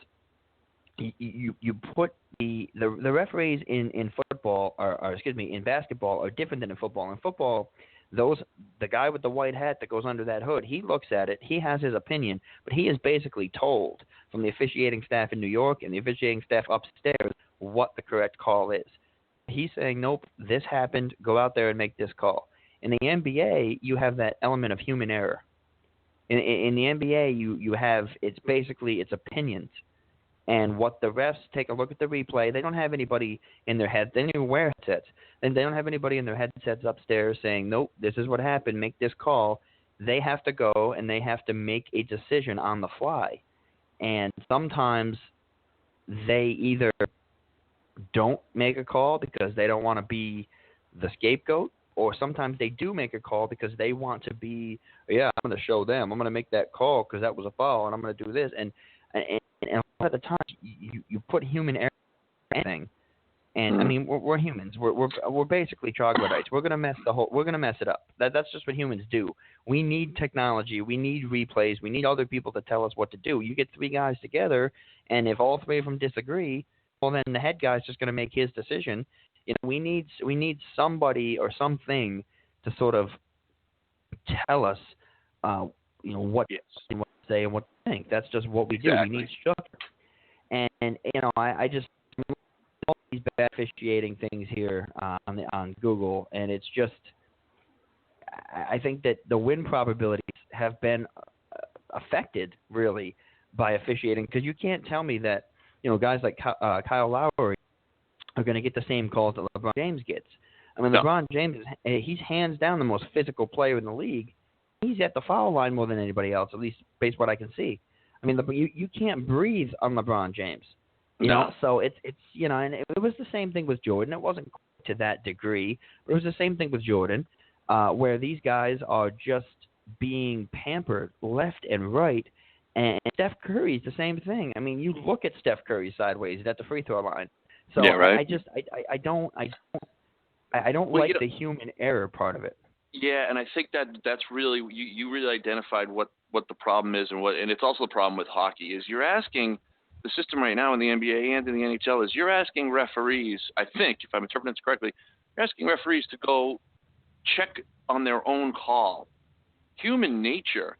you put the referees in football, in basketball are different than in football. In football, the guy with the white hat that goes under that hood, he looks at it, he has his opinion, but he is basically told from the officiating staff in New York and the officiating staff upstairs what the correct call is. He's saying, nope, this happened, go out there and make this call. In the NBA, you have that element of human error. In the NBA, you have, it's opinions. And what the refs take a look at the replay, they don't have anybody in their head. They don't even wear headsets. And they don't have anybody in their headsets upstairs saying, nope, this is what happened, make this call. They have to go and they have to make a decision on the fly. And sometimes they either don't make a call because they don't want to be the scapegoat, or sometimes they do make a call because they want to be, I'm going to show them. I'm going to make that call because that was a foul, and I'm going to do this. And a lot of the time, you put human error in anything. And we're humans. We're basically troglodytes. We're gonna mess it up. That's just what humans do. We need technology. We need replays. We need other people to tell us what to do. You get three guys together, and if all three of them disagree, well, then the head guy's just gonna make his decision. We need somebody or something to sort of tell us, what to say and what to think. That's just what we do. Exactly. We need structure. And I just all these bad officiating things here on Google, and it's just, I think that the win probabilities have been affected really by officiating, because you can't tell me that guys like Kyle Lowry are going to get the same calls that LeBron James gets. LeBron James he's hands down the most physical player in the league. He's at the foul line more than anybody else, at least based on what I can see. You can't breathe on LeBron James. You know, so it's and it was the same thing with Jordan. It wasn't to that degree, but it was the same thing with Jordan, where these guys are just being pampered left and right. And Steph Curry's the same thing. You look at Steph Curry sideways at the free throw line. So yeah, right. I don't like the human error part of it. Yeah, and I think that's really you really identified what the problem is, and it's also the problem with hockey is you're asking the system right now in the NBA and in the NHL is you're asking referees, I think if I'm interpreting this correctly, you're asking referees to go check on their own call. Human nature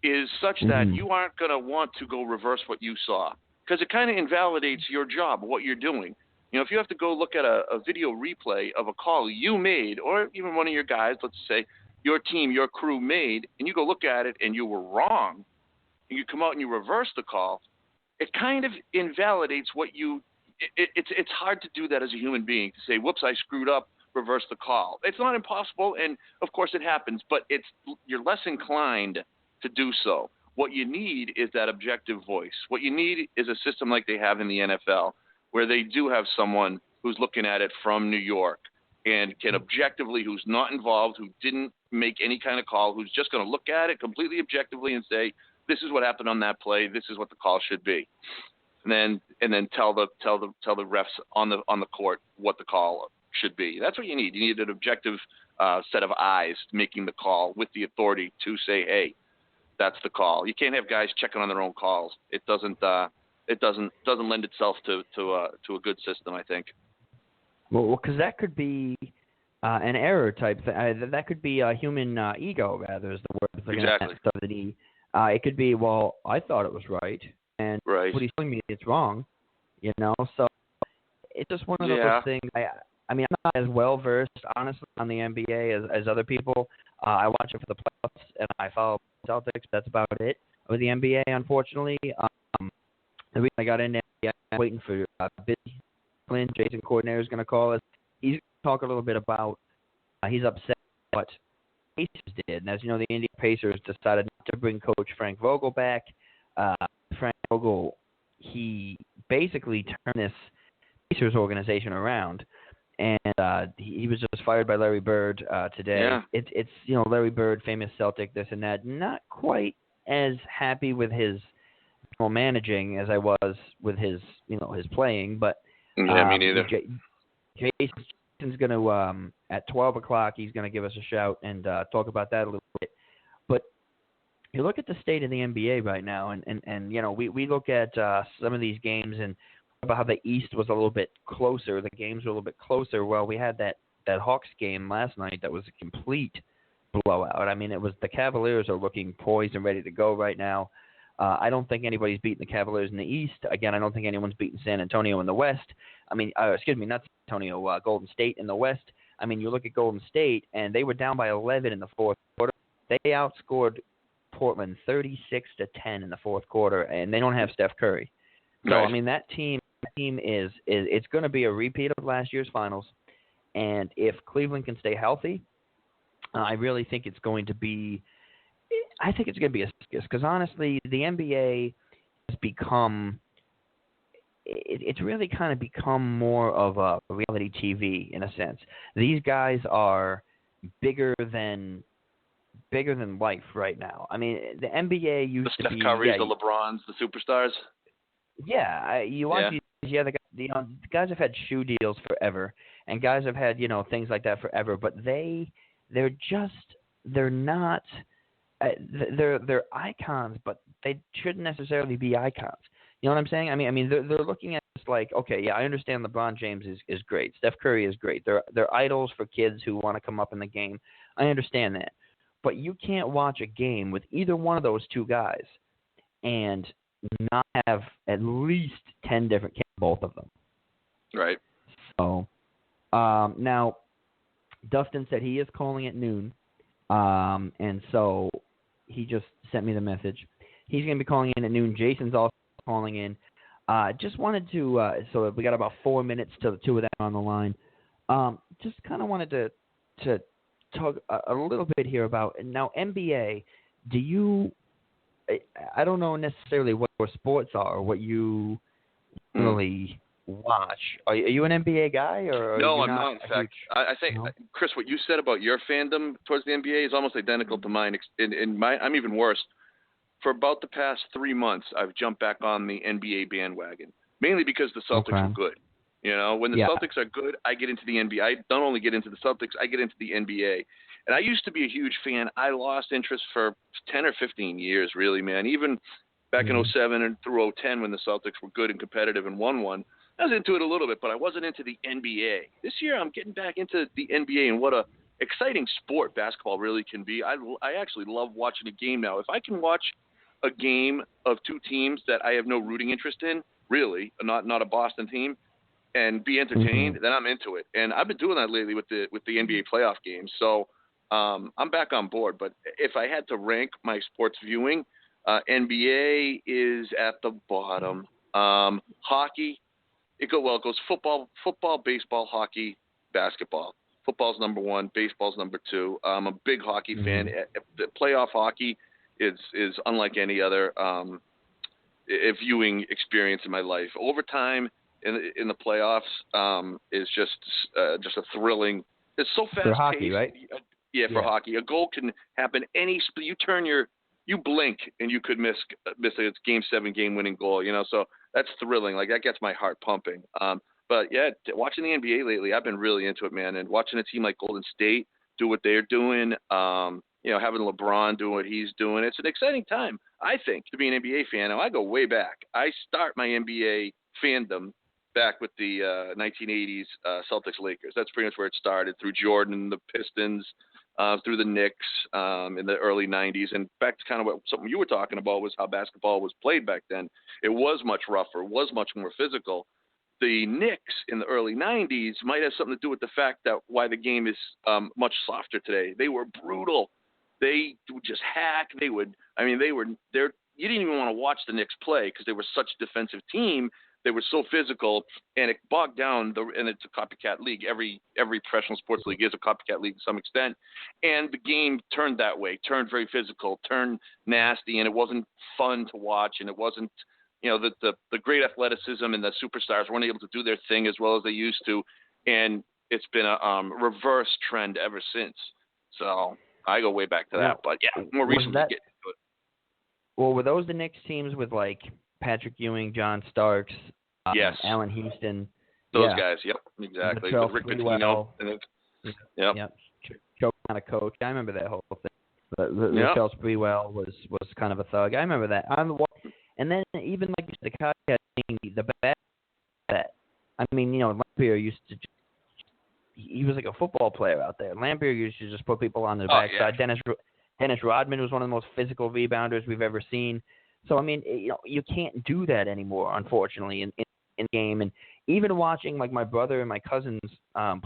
is such that you aren't going to want to go reverse what you saw because it kind of invalidates your job, what you're doing. You know, if you have to go look at a video replay of a call you made, or even one of your guys, let's say your team, your crew made, and you go look at it and you were wrong, and you come out and you reverse the call, it kind of invalidates what you – it's hard to do that as a human being, to say, whoops, I screwed up, reverse the call. It's not impossible, and of course it happens, but you're less inclined to do so. What you need is that objective voice. What you need is a system like they have in the NFL, where they do have someone who's looking at it from New York and can objectively, who's not involved, who didn't make any kind of call, who's just going to look at it completely objectively and say, this is what happened on that play, this is what the call should be. And then tell the refs on the court what the call should be. That's what you need. You need an objective set of eyes making the call with the authority to say, hey, that's the call. You can't have guys checking on their own calls. It doesn't lend itself to a good system, I think. Well, because that could be an error type thing. That could be a human ego, rather, is the word. Exactly. It could be, well, I thought it was right, and what he's telling me it's wrong. You know, so it's just one of those things. I mean, I'm not as well versed, honestly, on the NBA as other people. I watch it for the playoffs, and I follow Celtics. That's about it with the NBA, unfortunately. The reason I got in there, I'm waiting for Billy Flynn, Jason Coordinator, is going to call us. He's going to talk a little bit about he's upset what Pacers did. And as you know, the Indiana Pacers decided not to bring Coach Frank Vogel back. Frank Vogel, he basically turned this Pacers organization around. And he was just fired by Larry Bird today. Yeah. It's Larry Bird, famous Celtic, this and that. Not quite as happy with his managing as I was with his playing, but me neither. Jason's going to at 12 o'clock he's going to give us a shout and talk about that a little bit. But you look at the state of the NBA right now, and we look at some of these games and about how the East was a little bit closer, the games were a little bit closer. Well, we had that Hawks game last night that was a complete blowout. I mean, it was the Cavaliers are looking poised and ready to go right now. I don't think anybody's beaten the Cavaliers in the East. Again, I don't think anyone's beaten San Antonio in the West. I mean, not San Antonio, Golden State in the West. I mean, you look at Golden State, and they were down by 11 in the fourth quarter. They outscored Portland 36-10 in the fourth quarter, and they don't have Steph Curry. So, Right. I mean, that team is it's going to be a repeat of last year's finals. And if Cleveland can stay healthy, I really think it's going to be – I think it's going to be a circus because, honestly, the NBA has become – it's really kind of become more of a reality TV in a sense. These guys are bigger than life right now. I mean, the NBA used to be – the Steph Currys, the LeBrons, the superstars. Yeah, you watch these the guys have had shoe deals forever, and guys have had things like that forever. But they're not they're icons, but they shouldn't necessarily be icons. You know what I'm saying? I mean they're looking at this like, okay, yeah, I understand LeBron James is great, Steph Curry is great. They're idols for kids who want to come up in the game. I understand that, but you can't watch a game with either one of those two guys and not have at least 10 different kids, both of them. Right. So, now, Dustin said he is calling at noon, and so he just sent me the message. He's going to be calling in at noon. Jason's also calling in. Just wanted to, so we got about 4 minutes till the two of them on the line. Just kind of wanted to talk a little bit here about, now, NBA, do you... I don't know necessarily what your sports are or what you really watch. Are you an NBA guy? Or no, I'm not. In fact, I think, Chris, what you said about your fandom towards the NBA is almost identical to mine. I'm even worse. For about the past 3 months, I've jumped back on the NBA bandwagon. mainly because the Celtics were good. You know, when the Celtics are good, I get into the NBA. I don't only get into the Celtics, I get into the NBA. And I used to be a huge fan. I lost interest for 10 or 15 years, really, man. Even back in 07 and through 010 when the Celtics were good and competitive and won one, I was into it a little bit, but I wasn't into the NBA. This year I'm getting back into the NBA, and what a exciting sport basketball really can be. I actually love watching a game now. If I can watch a game of two teams that I have no rooting interest in, really, not a Boston team, and be entertained, then I'm into it. And I've been doing that lately with the NBA playoff games. So I'm back on board. But if I had to rank my sports viewing, NBA is at the bottom. Hockey, it goes football, baseball, hockey, basketball. Football's number one, baseball's number two. I'm a big hockey fan. The playoff hockey is unlike any other viewing experience in my life. Overtime in the playoffs is just a thrilling. It's so fast for hockey, paced. right? Yeah, for hockey, a goal can happen you blink and you could miss a Game 7 game-winning goal. You know, so that's thrilling. Like that gets my heart pumping. But yeah, watching the NBA lately, I've been really into it, man. And watching a team like Golden State do what they're doing, having LeBron doing what he's doing, it's an exciting time, I think, to be an NBA fan. Now I go way back. I start my NBA fandom back with the 1980s Celtics Lakers. That's pretty much where it started, through Jordan and the Pistons, through the Knicks in the early 90s. And back to kind of something you were talking about was how basketball was played back then. It was much rougher, was much more physical. The Knicks in the early 90s might have something to do with the fact that why the game is much softer today. They were brutal. They would just hack. You didn't even want to watch the Knicks play because they were such a defensive team. They were so physical, and it bogged down. And it's a copycat league. Every professional sports league is a copycat league to some extent. And the game turned that way, turned very physical, turned nasty, and it wasn't fun to watch. And it wasn't, the great athleticism and the superstars weren't able to do their thing as well as they used to. And it's been a reverse trend ever since. So I go way back to that. But yeah, more recently get into it. Well, were those the Knicks teams with like Patrick Ewing, John Starks, yes, Allen Houston? Those guys, yep, exactly. With Rick Pitino. Yep. Choke kind of coach. I remember that whole thing. Latrell Sprewell was kind of a thug. I remember that. And then even like the copycat thing, the bad that. I mean, Lampier used to. He was like a football player out there. Lampier used to just put people on their backside. Yeah. Dennis Rodman was one of the most physical rebounders we've ever seen. So, I mean, you can't do that anymore, unfortunately, in the game. And even watching, like, my brother and my cousins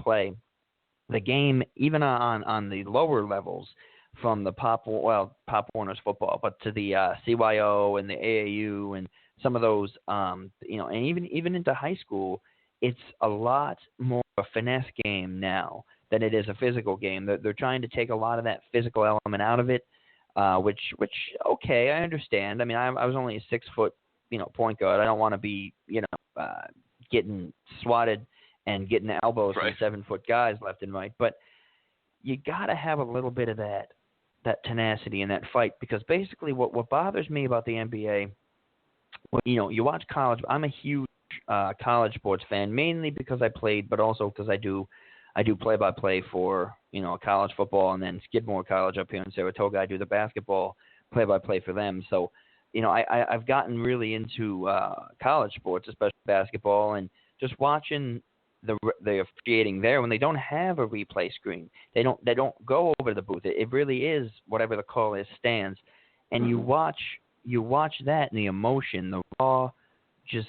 play the game, even on the lower levels, from the Pop Warner's football, but to the CYO and the AAU and some of those, and even into high school, it's a lot more a finesse game now than it is a physical game. They're trying to take a lot of that physical element out of it. Which okay, I understand. I mean, I was only a 6-foot, point guard. I don't want to be, getting swatted and getting elbows from 7-foot guys left and right. But you got to have a little bit of that tenacity in that fight, because basically what bothers me about the NBA, you watch college. I'm a huge college sports fan, mainly because I played, but also because I do play-by-play for, college football, and then Skidmore College up here in Saratoga. I do the basketball play-by-play for them. So, I've gotten really into college sports, especially basketball, and just watching the officiating there when they don't have a replay screen. They don't go over to the booth. It really is whatever the call is stands, and you watch that and the emotion, the raw, just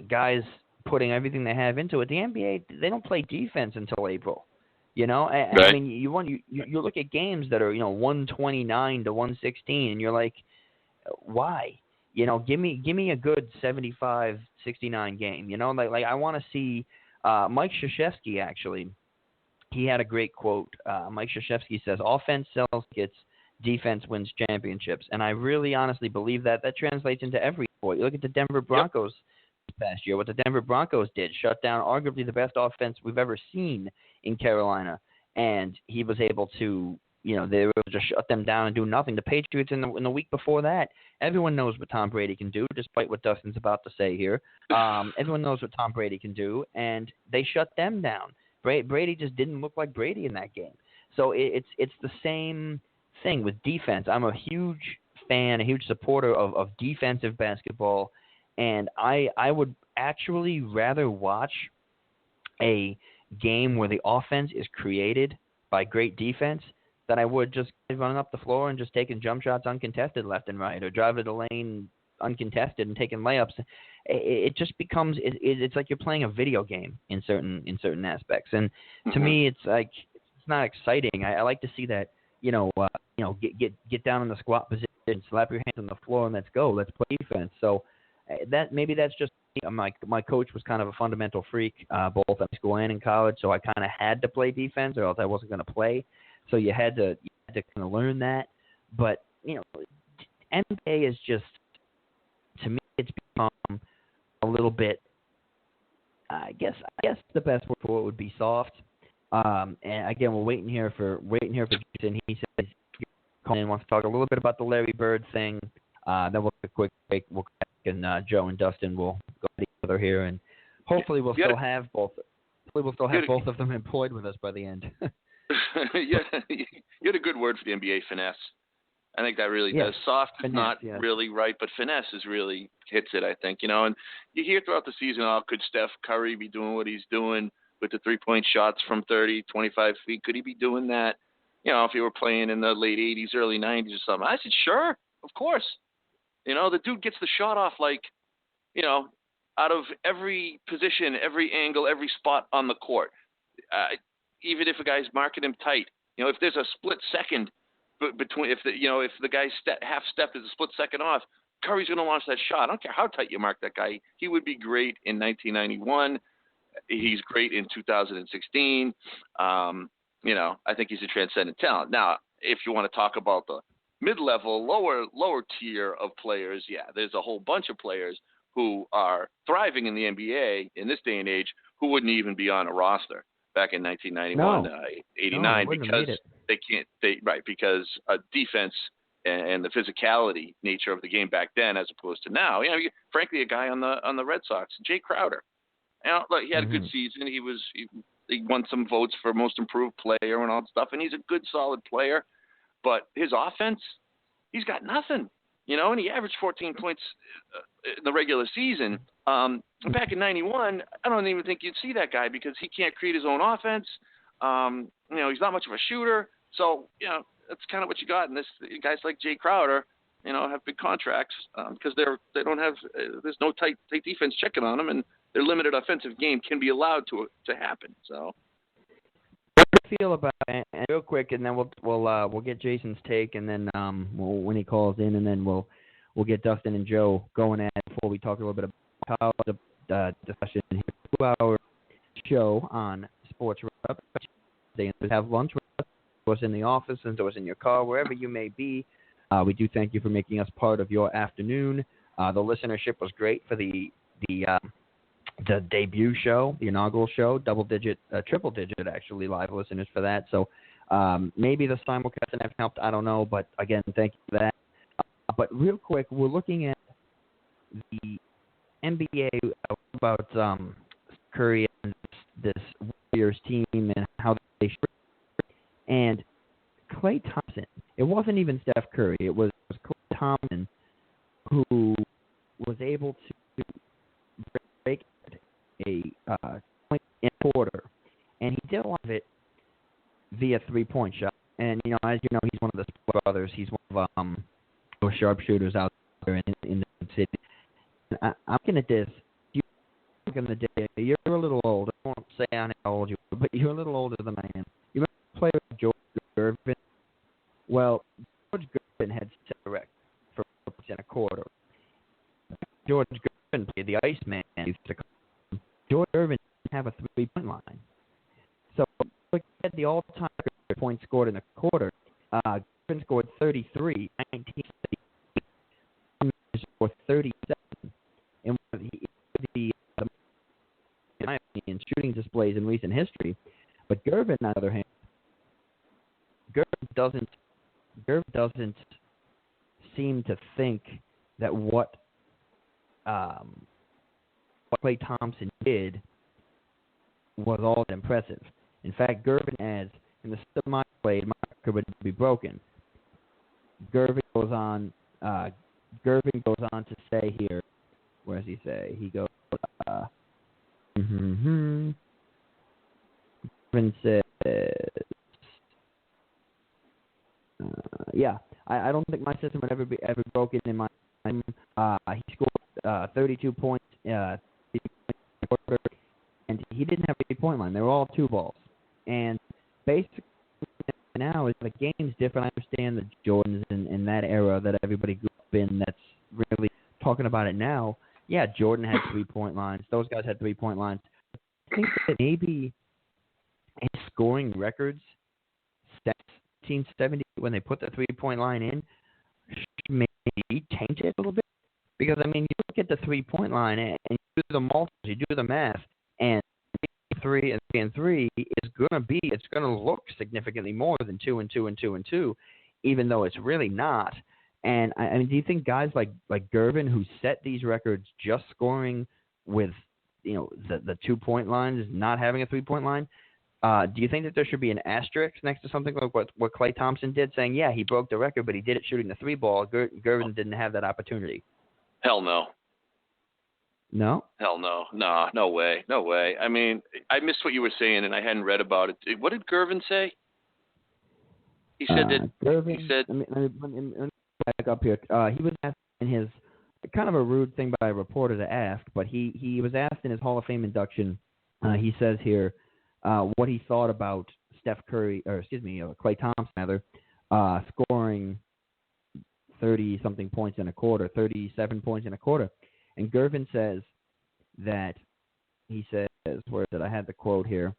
guys putting everything they have into it. The NBA, they don't play defense until April. I mean, you look at games that are 129 to 116, and you're like, why? Give me a good 75-69 game. Like I want to see Mike Krzyzewski, actually. He had a great quote. Mike Krzyzewski says, "Offense sells tickets, defense wins championships," and I really honestly believe that translates into every sport. You look at the Denver Broncos. Past year, what the Denver Broncos did, shut down arguably the best offense we've ever seen in Carolina, and he was able to they were able to shut them down and do nothing. The Patriots in the week before that, everyone knows what Tom Brady can do, despite what Dustin's about to say here. Everyone knows what Tom Brady can do, and they shut them down. Brady just didn't look like Brady in that game. So it's the same thing with defense. I'm a huge fan, a huge supporter of defensive basketball, and I would actually rather watch a game where the offense is created by great defense than I would just running up the floor and just taking jump shots uncontested left and right, or driving to the lane uncontested and taking layups. It just becomes it's like you're playing a video game in certain aspects. And to me, it's like it's not exciting. I like to see that get down in the squat position, slap your hands on the floor, and let's go. Let's play defense. So that's just my coach was kind of a fundamental freak, both in school and in college. So I kind of had to play defense, or else I wasn't going to play. So you had to kind of learn that. But NBA is just, to me, it's become a little bit. I guess the best word for it would be soft. And again, we're waiting here for Jason. He says he's calling in, wants to talk a little bit about the Larry Bird thing. Then we'll take a quick break. We'll come back, and Joe and Dustin will go together here, and hopefully we'll still have both. Hopefully we'll still have both of them employed with us by the end. You had a good word for the NBA, finesse. I think that really does. Soft is not really right, but finesse is really hits it, I think. And you hear throughout the season, could Steph Curry be doing what he's doing with the three-point shots from 30, 25 feet? Could he be doing that, if he were playing in the late 80s, early 90s or something? I said, sure, of course. The dude gets the shot off like, out of every position, every angle, every spot on the court. Even if a guy's marking him tight, if there's a split second between, if the guy's half step is a split second off, Curry's going to launch that shot. I don't care how tight you mark that guy. He would be great in 1991. He's great in 2016. I think he's a transcendent talent. Now, if you want to talk about the mid-level, lower tier of players, there's a whole bunch of players who are thriving in the NBA in this day and age who wouldn't even be on a roster back in 1991, 89, because defense and the physicality nature of the game back then, as opposed to now. Frankly, a guy on the Red Sox, Jay Crowder. Look, he had a good season. He won some votes for most improved player and all that stuff, and he's a good, solid player. But his offense, he's got nothing, and he averaged 14 points in the regular season. Back in 91, I don't even think you'd see that guy because he can't create his own offense. He's not much of a shooter. So, that's kind of what you got. And guys like Jay Crowder, have big contracts because they don't have there's no tight defense checking on them, and their limited offensive game can be allowed to happen. So. Feel about it, and real quick, and then we'll get Jason's take, and then when he calls in, and then we'll get Dustin and Joe going at it before we talk a little bit about the discussion here. 2-hour show on Sports Roundup. They have lunch with us in the office, and us in your car, wherever you may be. We do thank you for making us part of your afternoon. The listenership was great for the debut show, the inaugural show, triple digit actually live listeners for that. So maybe the simulcast have helped. I don't know, but again, thank you for that. But real quick, we're looking at the NBA about Curry and this Warriors team and how they shoot. And Klay Thompson. It wasn't even Steph Curry. It was Klay Thompson who was able to break a point in a quarter, and he did a lot of it via three-point shot. And as you know, he's one of the brothers. He's one of those sharpshooters out there in the city. And I'm looking at this. You're a little old. I won't say how old you are, but you're a little older than I am. You remember the player George Gervin? Well, George Gervin had set a record for points in a quarter. George Gervin played the Iceman. George Gervin didn't have a three-point line. So look at the all-time record points scored in a quarter. Gervin scored 33, 1978. Scored 37. And in my opinion, shooting displays in recent history. But Gervin, on the other hand, Gervin doesn't seem to think that what Klay Thompson did was all that impressive. In fact, Gervin adds, in the system I played, my record would be broken. Gervin goes on to say here, where does he say? He goes, Gervin says, I don't think my system would ever be broken in my time. He scored 32 points, and he didn't have a 3-point line. They were all 2 balls. And basically now is the game's different. I understand the Jordans in that era that everybody grew up in that's really talking about it now. Yeah, Jordan had 3-point lines. Those guys had 3-point lines. I think that maybe in scoring records, 1970, when they put the 3-point line in, maybe change it a little bit. Because, I mean, you look at the 3-point line and you do the multiples, you do the math, and 3 and 3 is going to look significantly more than 2 and 2 and 2 and 2, even though it's really not. And, I mean, do you think guys like Gervin, who set these records just scoring with, the 2-point line, is not having a 3-point line, do you think that there should be an asterisk next to something like what Klay Thompson did, saying, yeah, he broke the record, but he did it shooting the 3-ball. Gervin didn't have that opportunity. Hell no. No? Hell no. Nah, no way. No way. I mean, I missed what you were saying, and I hadn't read about it. What did Gervin say? He said that... Gervin, he said... Let me back up here. He was asked in his... Kind of a rude thing by a reporter to ask, but he was asked in his Hall of Fame induction, he says here, what he thought about Klay Thompson, scoring 30-something points in a quarter, 37 points in a quarter. And Gervin says that, he says, where did I have the quote here?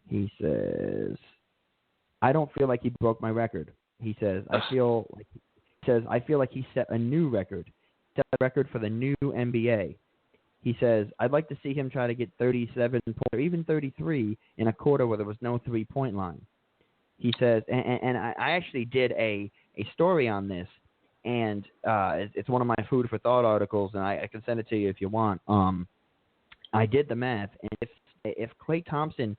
He says, I don't feel like he broke my record. He says, I feel like he set a new record. Set a record for the new NBA. He says, I'd like to see him try to get 37 points or even 33 in a quarter where there was no 3-point line. He says, and I actually did a story on this, and it's one of my food for thought articles, and I can send it to you if you want. I did the math, and if Klay Thompson,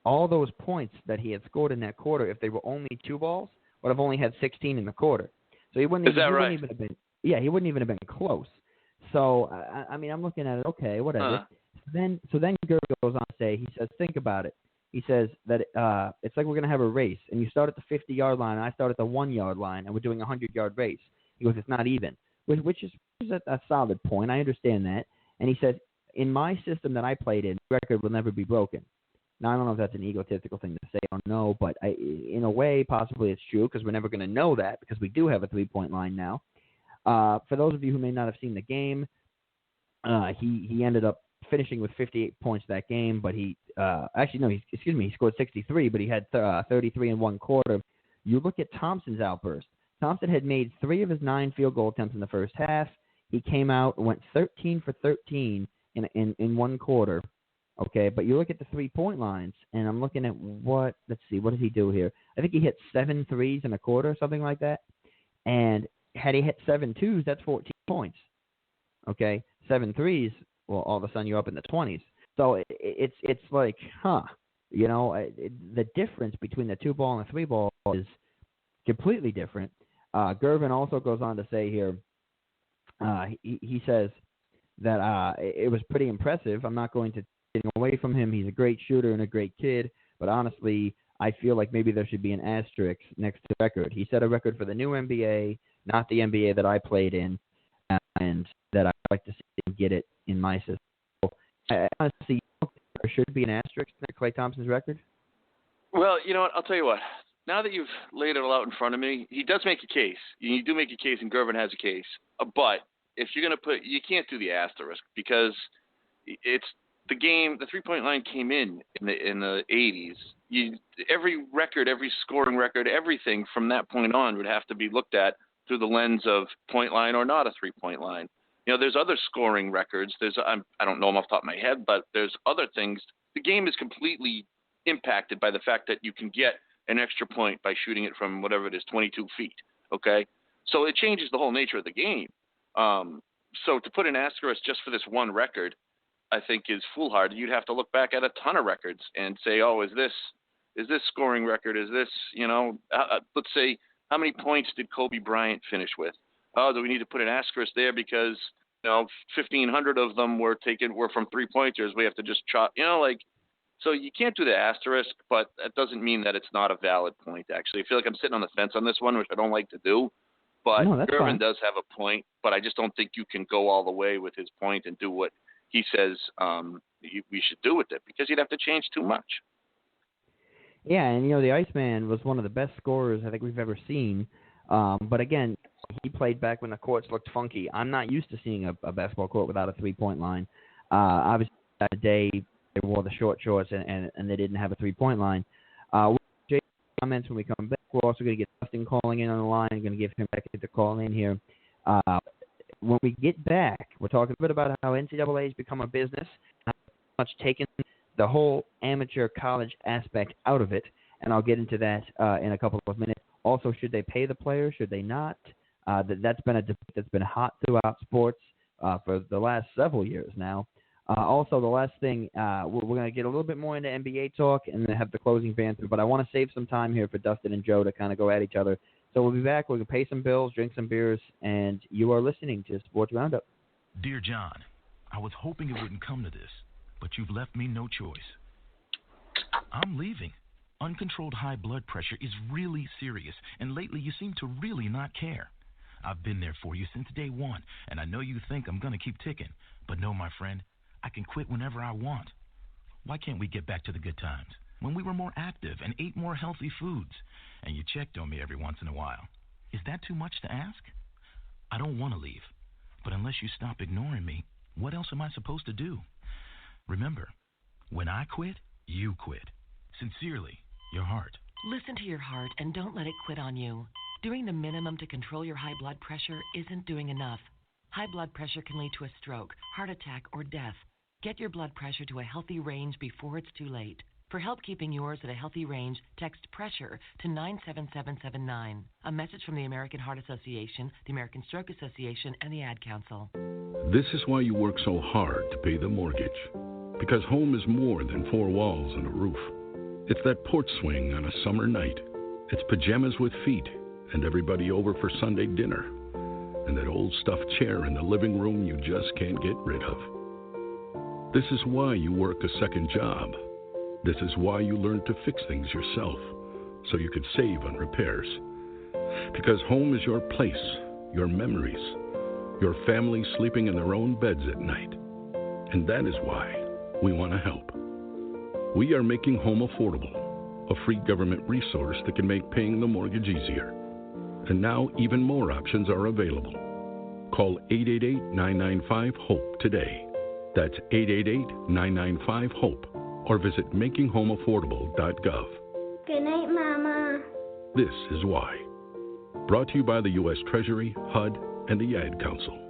all those points that he had scored in that quarter, if they were only 2 balls, would have only had 16 in the quarter. So he wouldn't. Is that right? Wouldn't even have been. Yeah, he wouldn't even have been close. So I mean, I'm looking at it. Okay, whatever. Then Gervin goes on to say, he says, think about it. He says that it's like we're going to have a race, and you start at the 50-yard line, and I start at the 1-yard line, and we're doing a 100-yard race. He goes, it's not even, which is a solid point. I understand that. And he says, in my system that I played in, the record will never be broken. Now, I don't know if that's an egotistical thing to say. I don't know, but in a way, possibly it's true, because we're never going to know that, because we do have a 3-point line now. For those of you who may not have seen the game, he ended up finishing with 58 points that game, but he scored 63, but he had 33 in one quarter. You look at Thompson's outburst. Thompson had made 3 of his 9 field goal attempts in the first half. He came out and went 13 for 13 in one quarter. Okay, but you look at the 3-point lines, and I'm looking at what did he do here? I think he hit 7 threes in a quarter, something like that. And had he hit 7 twos, that's 14 points. Okay, 7 threes, well, all of a sudden you're up in the 20s. So it's like, the difference between the 2-ball and the 3-ball is completely different. Gervin also goes on to say here, he says that it was pretty impressive. I'm not going to take away from him. He's a great shooter and a great kid, but honestly, I feel like maybe there should be an asterisk next to the record. He set a record for the new NBA, not the NBA that I played in, and that I'd like to see him get it in my system. So, honestly, there should be an asterisk next to Klay Thompson's record? Well, you know what? I'll tell you what. Now that you've laid it all out in front of me, he does make a case. You do make a case, and Gervin has a case. But if you're going to you can't do the asterisk, because it's the game. The 3-point line came in the 80s. Every record, every scoring record, everything from that point on would have to be looked at through the lens of point line or not a 3-point line. There's other scoring records. I don't know them off the top of my head, but there's other things. The game is completely impacted by the fact that you can get an extra point by shooting it from whatever it is, 22 feet. Okay, so it changes the whole nature of the game. So to put an asterisk just for this one record, I think is foolhardy. You'd have to look back at a ton of records and say, oh, is this scoring record? Is this, let's say, how many points did Kobe Bryant finish with? Oh, do we need to put an asterisk there because 1,500 of them were from 3-pointers? We have to just chop, so you can't do the asterisk, but that doesn't mean that it's not a valid point. Actually, I feel like I'm sitting on the fence on this one, which I don't like to do. But Gervin does have a point, but I just don't think you can go all the way with his point and do what he says we should do with it, because you'd have to change too much. Yeah, and the Iceman was one of the best scorers I think we've ever seen. But again, he played back when the courts looked funky. I'm not used to seeing a basketball court without a 3-point line. Obviously, that day they wore the short shorts and they didn't have a 3-point line. Jay's comments when we come back. We're also going to get Dustin calling in on the line. I'm going to give him back to call in here. When we get back, we're talking a bit about how NCAA has become a business, how much taken the whole amateur college aspect out of it, and I'll get into that in a couple of minutes. Also, should they pay the players? Should they not? That's been a debate that's been hot throughout sports for the last several years now. Also, the last thing, we're going to get a little bit more into NBA talk and then have the closing banter, but I want to save some time here for Dustin and Joe to kind of go at each other. So we'll be back. We're going to pay some bills, drink some beers, and you are listening to Sports Roundup. Dear John, I was hoping it wouldn't come to this, but you've left me no choice. I'm leaving. Uncontrolled high blood pressure is really serious, and lately you seem to really not care. I've been there for you since day one, and I know you think I'm going to keep ticking, but no, my friend, I can quit whenever I want. Why can't we get back to the good times, when we were more active and ate more healthy foods, and you checked on me every once in a while? Is that too much to ask? I don't want to leave, but unless you stop ignoring me, what else am I supposed to do? Remember, when I quit, you quit. Sincerely, your heart. Listen to your heart and don't let it quit on you. Doing the minimum to control your high blood pressure isn't doing enough. High blood pressure can lead to a stroke, heart attack, or death. Get your blood pressure to a healthy range before it's too late. For help keeping yours at a healthy range, text PRESSURE to 97779. A message from the American Heart Association, the American Stroke Association, and the Ad Council. This is why you work so hard to pay the mortgage. Because home is more than 4 walls and a roof. It's that porch swing on a summer night. It's pajamas with feet and everybody over for Sunday dinner. And that old stuffed chair in the living room you just can't get rid of. This is why you work a second job. This is why you learn to fix things yourself, so you could save on repairs. Because home is your place, your memories, your family sleeping in their own beds at night. And that is why we want to help. We are making home affordable, a free government resource that can make paying the mortgage easier. And now even more options are available. Call 888-995-HOPE today. That's 888-995-HOPE. Or visit makinghomeaffordable.gov. Good night, Mama. This is why. Brought to you by the U.S. Treasury, HUD, and the Ad Council.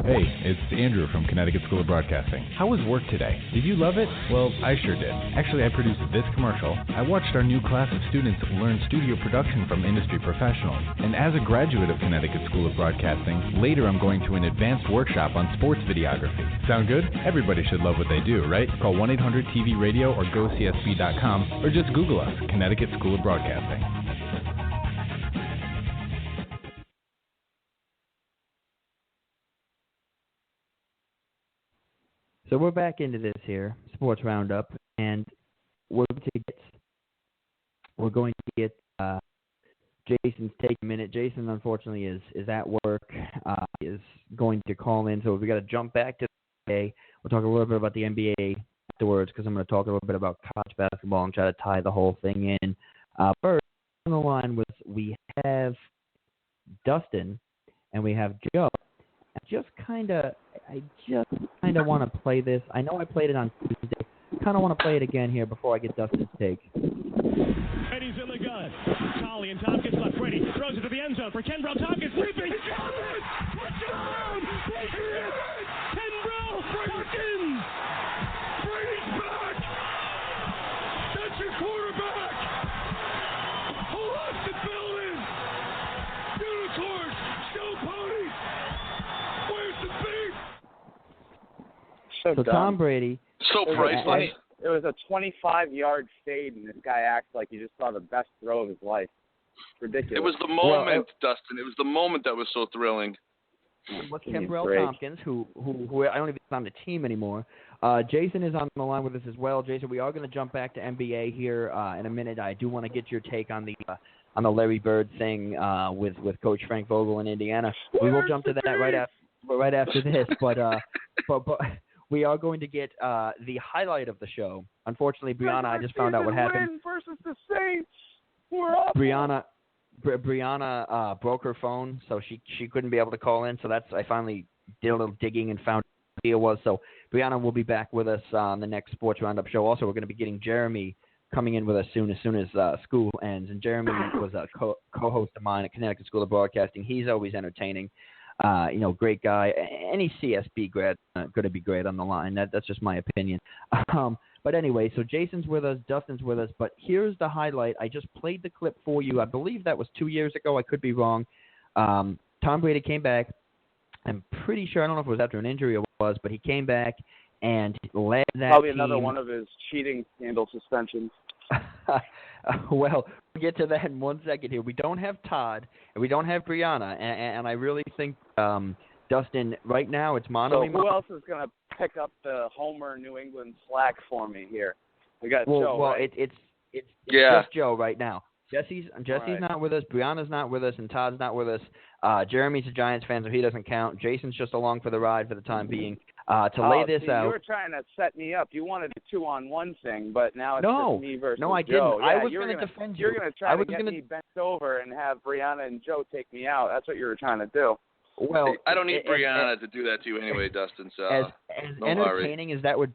Hey, it's Andrew from Connecticut School of Broadcasting. How was work today? Did you love it? Well, I sure did. Actually, I produced this commercial. I watched our new class of students learn studio production from industry professionals. And as a graduate of Connecticut School of Broadcasting, later I'm going to an advanced workshop on sports videography. Sound good? Everybody should love what they do, right? Call 1-800-TV-RADIO or gocsb.com or just Google us, Connecticut School of Broadcasting. So we're back into this here, Sports Roundup, and we're going to get Jason's take a minute. Jason, unfortunately, is at work. Is going to call in, so we've got to jump back to the NBA. We'll talk a little bit about the NBA afterwards, because I'm going to talk a little bit about college basketball and try to tie the whole thing in. First, on the line we have Dustin and we have Joe. I just kind of want to play this. I know I played it on Tuesday. Kind of want to play it again here before I get Dustin's take. Brady's in the gun. Collie and Tompkins left. Brady throws it to the end zone for Ken Brown. Tompkins leaping. Touchdown! Patriots! Ken Brown! Tompkins! Brady's back! That's your So dumb. Tom Brady. So priceless. It was a 25-yard fade, and this guy acts like he just saw the best throw of his life. Ridiculous. It was the moment, Dustin. It was the moment that was so thrilling. With Kimbrell Tompkins, who I don't even think is on the team anymore. Jason is on the line with us as well. Jason, we are going to jump back to NBA here in a minute. I do want to get your take on the Larry Bird thing with Coach Frank Vogel in Indiana. We will jump to that right after this, but we are going to get the highlight of the show. Unfortunately, Brianna, I just found out what happened. Versus the Saints. We're up. Brianna broke her phone, so she couldn't be able to call in. So I finally did a little digging and found what the deal was. So Brianna will be back with us on the next Sports Roundup show. Also, we're going to be getting Jeremy coming in with us as soon as school ends. And Jeremy was a co-host of mine at Connecticut School of Broadcasting. He's always entertaining. Great guy. Any CSB grad going to be great on the line. That's just my opinion. But anyway, so Jason's with us, Dustin's with us. But here's the highlight. I just played the clip for you. I believe that was 2 years ago. I could be wrong. Tom Brady came back. I'm pretty sure. I don't know if it was after an injury or what it was, but he came back and led that Probably team. another one of his cheating scandal suspensions. Well, we'll get to that in 1 second here. We don't have Todd, and we don't have Brianna, and I really think, Dustin, right now it's mono. So who else is going to pick up the Homer New England slack for me here? We got Joe, Well, right? it's just Joe right now. Jesse's right. not with us, Brianna's not with us, and Todd's not with us. Jeremy's a Giants fan, so he doesn't count. Jason's just along for the ride for the time being. Lay this out. You were trying to set me up. You wanted a 2-on-1 thing, but now it's No. just me versus No, I Joe. didn't. Yeah, I was going to defend you. You're going to try to get me bent over and have Brianna and Joe take me out. That's what you were trying to do. Well, I don't need Brianna to do that to you anyway, Dustin. So as no entertaining worry. as that would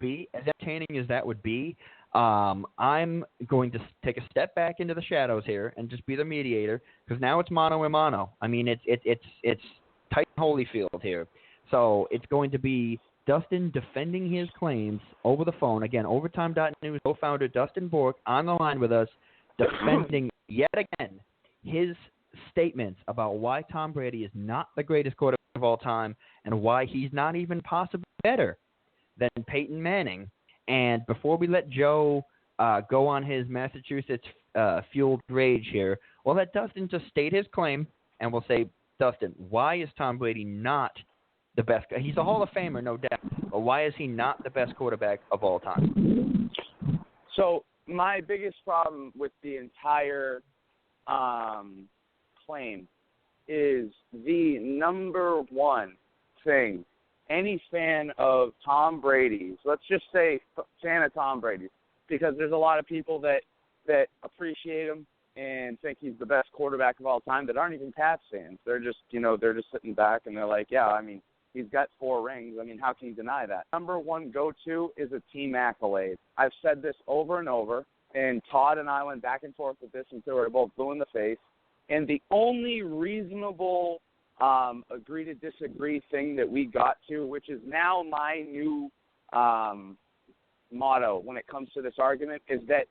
be, I'm going to take a step back into the shadows here and just be the mediator, because now it's mano a mano. I mean, it's Titan Holyfield here, so it's going to be Dustin defending his claims over the phone. Again, Overtime.News co-founder Dustin Borque on the line with us, defending yet again his statements about why Tom Brady is not the greatest quarterback of all time and why he's not even possibly better than Peyton Manning. And before we let Joe go on his Massachusetts-fueled rage here, we'll let Dustin just state his claim, and we'll say, Dustin, why is Tom Brady not the best? He's a Hall of Famer, no doubt, but why is he not the best quarterback of all time? So my biggest problem with the entire claim is the number one thing any fan of Tom Brady's, let's just say fan of Tom Brady's, because there's a lot of people that appreciate him and think he's the best quarterback of all time that aren't even Pats fans. They're just, they're just sitting back and they're like, yeah, I mean, he's got 4 rings. I mean, how can you deny that? Number one go-to is a team accolade. I've said this over and over, and Todd and I went back and forth with this until we were both blue in the face. And the only reasonable agree to disagree thing that we got to, which is now my new motto when it comes to this argument, is that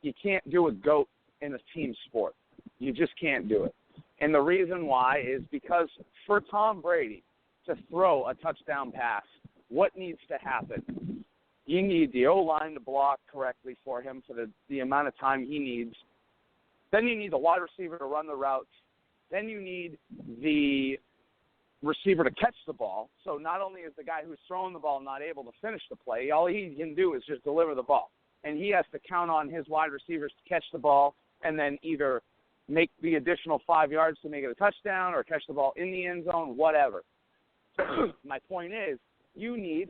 you can't do a GOAT in a team sport. You just can't do it. And the reason why is because for Tom Brady to throw a touchdown pass, what needs to happen? You need the O-line to block correctly for him for the amount of time he needs. Then you need the wide receiver to run the routes. Then you need the receiver to catch the ball. So not only is the guy who's throwing the ball not able to finish the play, all he can do is just deliver the ball. And he has to count on his wide receivers to catch the ball and then either make the additional 5 yards to make it a touchdown or catch the ball in the end zone, whatever. My point is, you need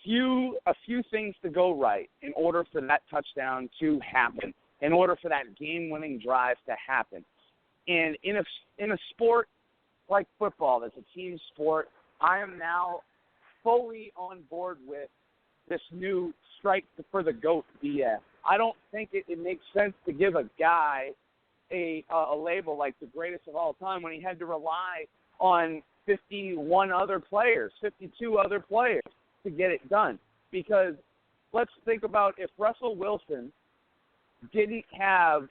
a few things to go right in order for that touchdown to happen, in order for that game-winning drive to happen. And in a sport like football, that's a team sport, I am now fully on board with this new strike for the GOAT BS. I don't think it makes sense to give a guy a label like the greatest of all time when he had to rely on 52 other players to get it done. Because let's think about if Russell Wilson didn't have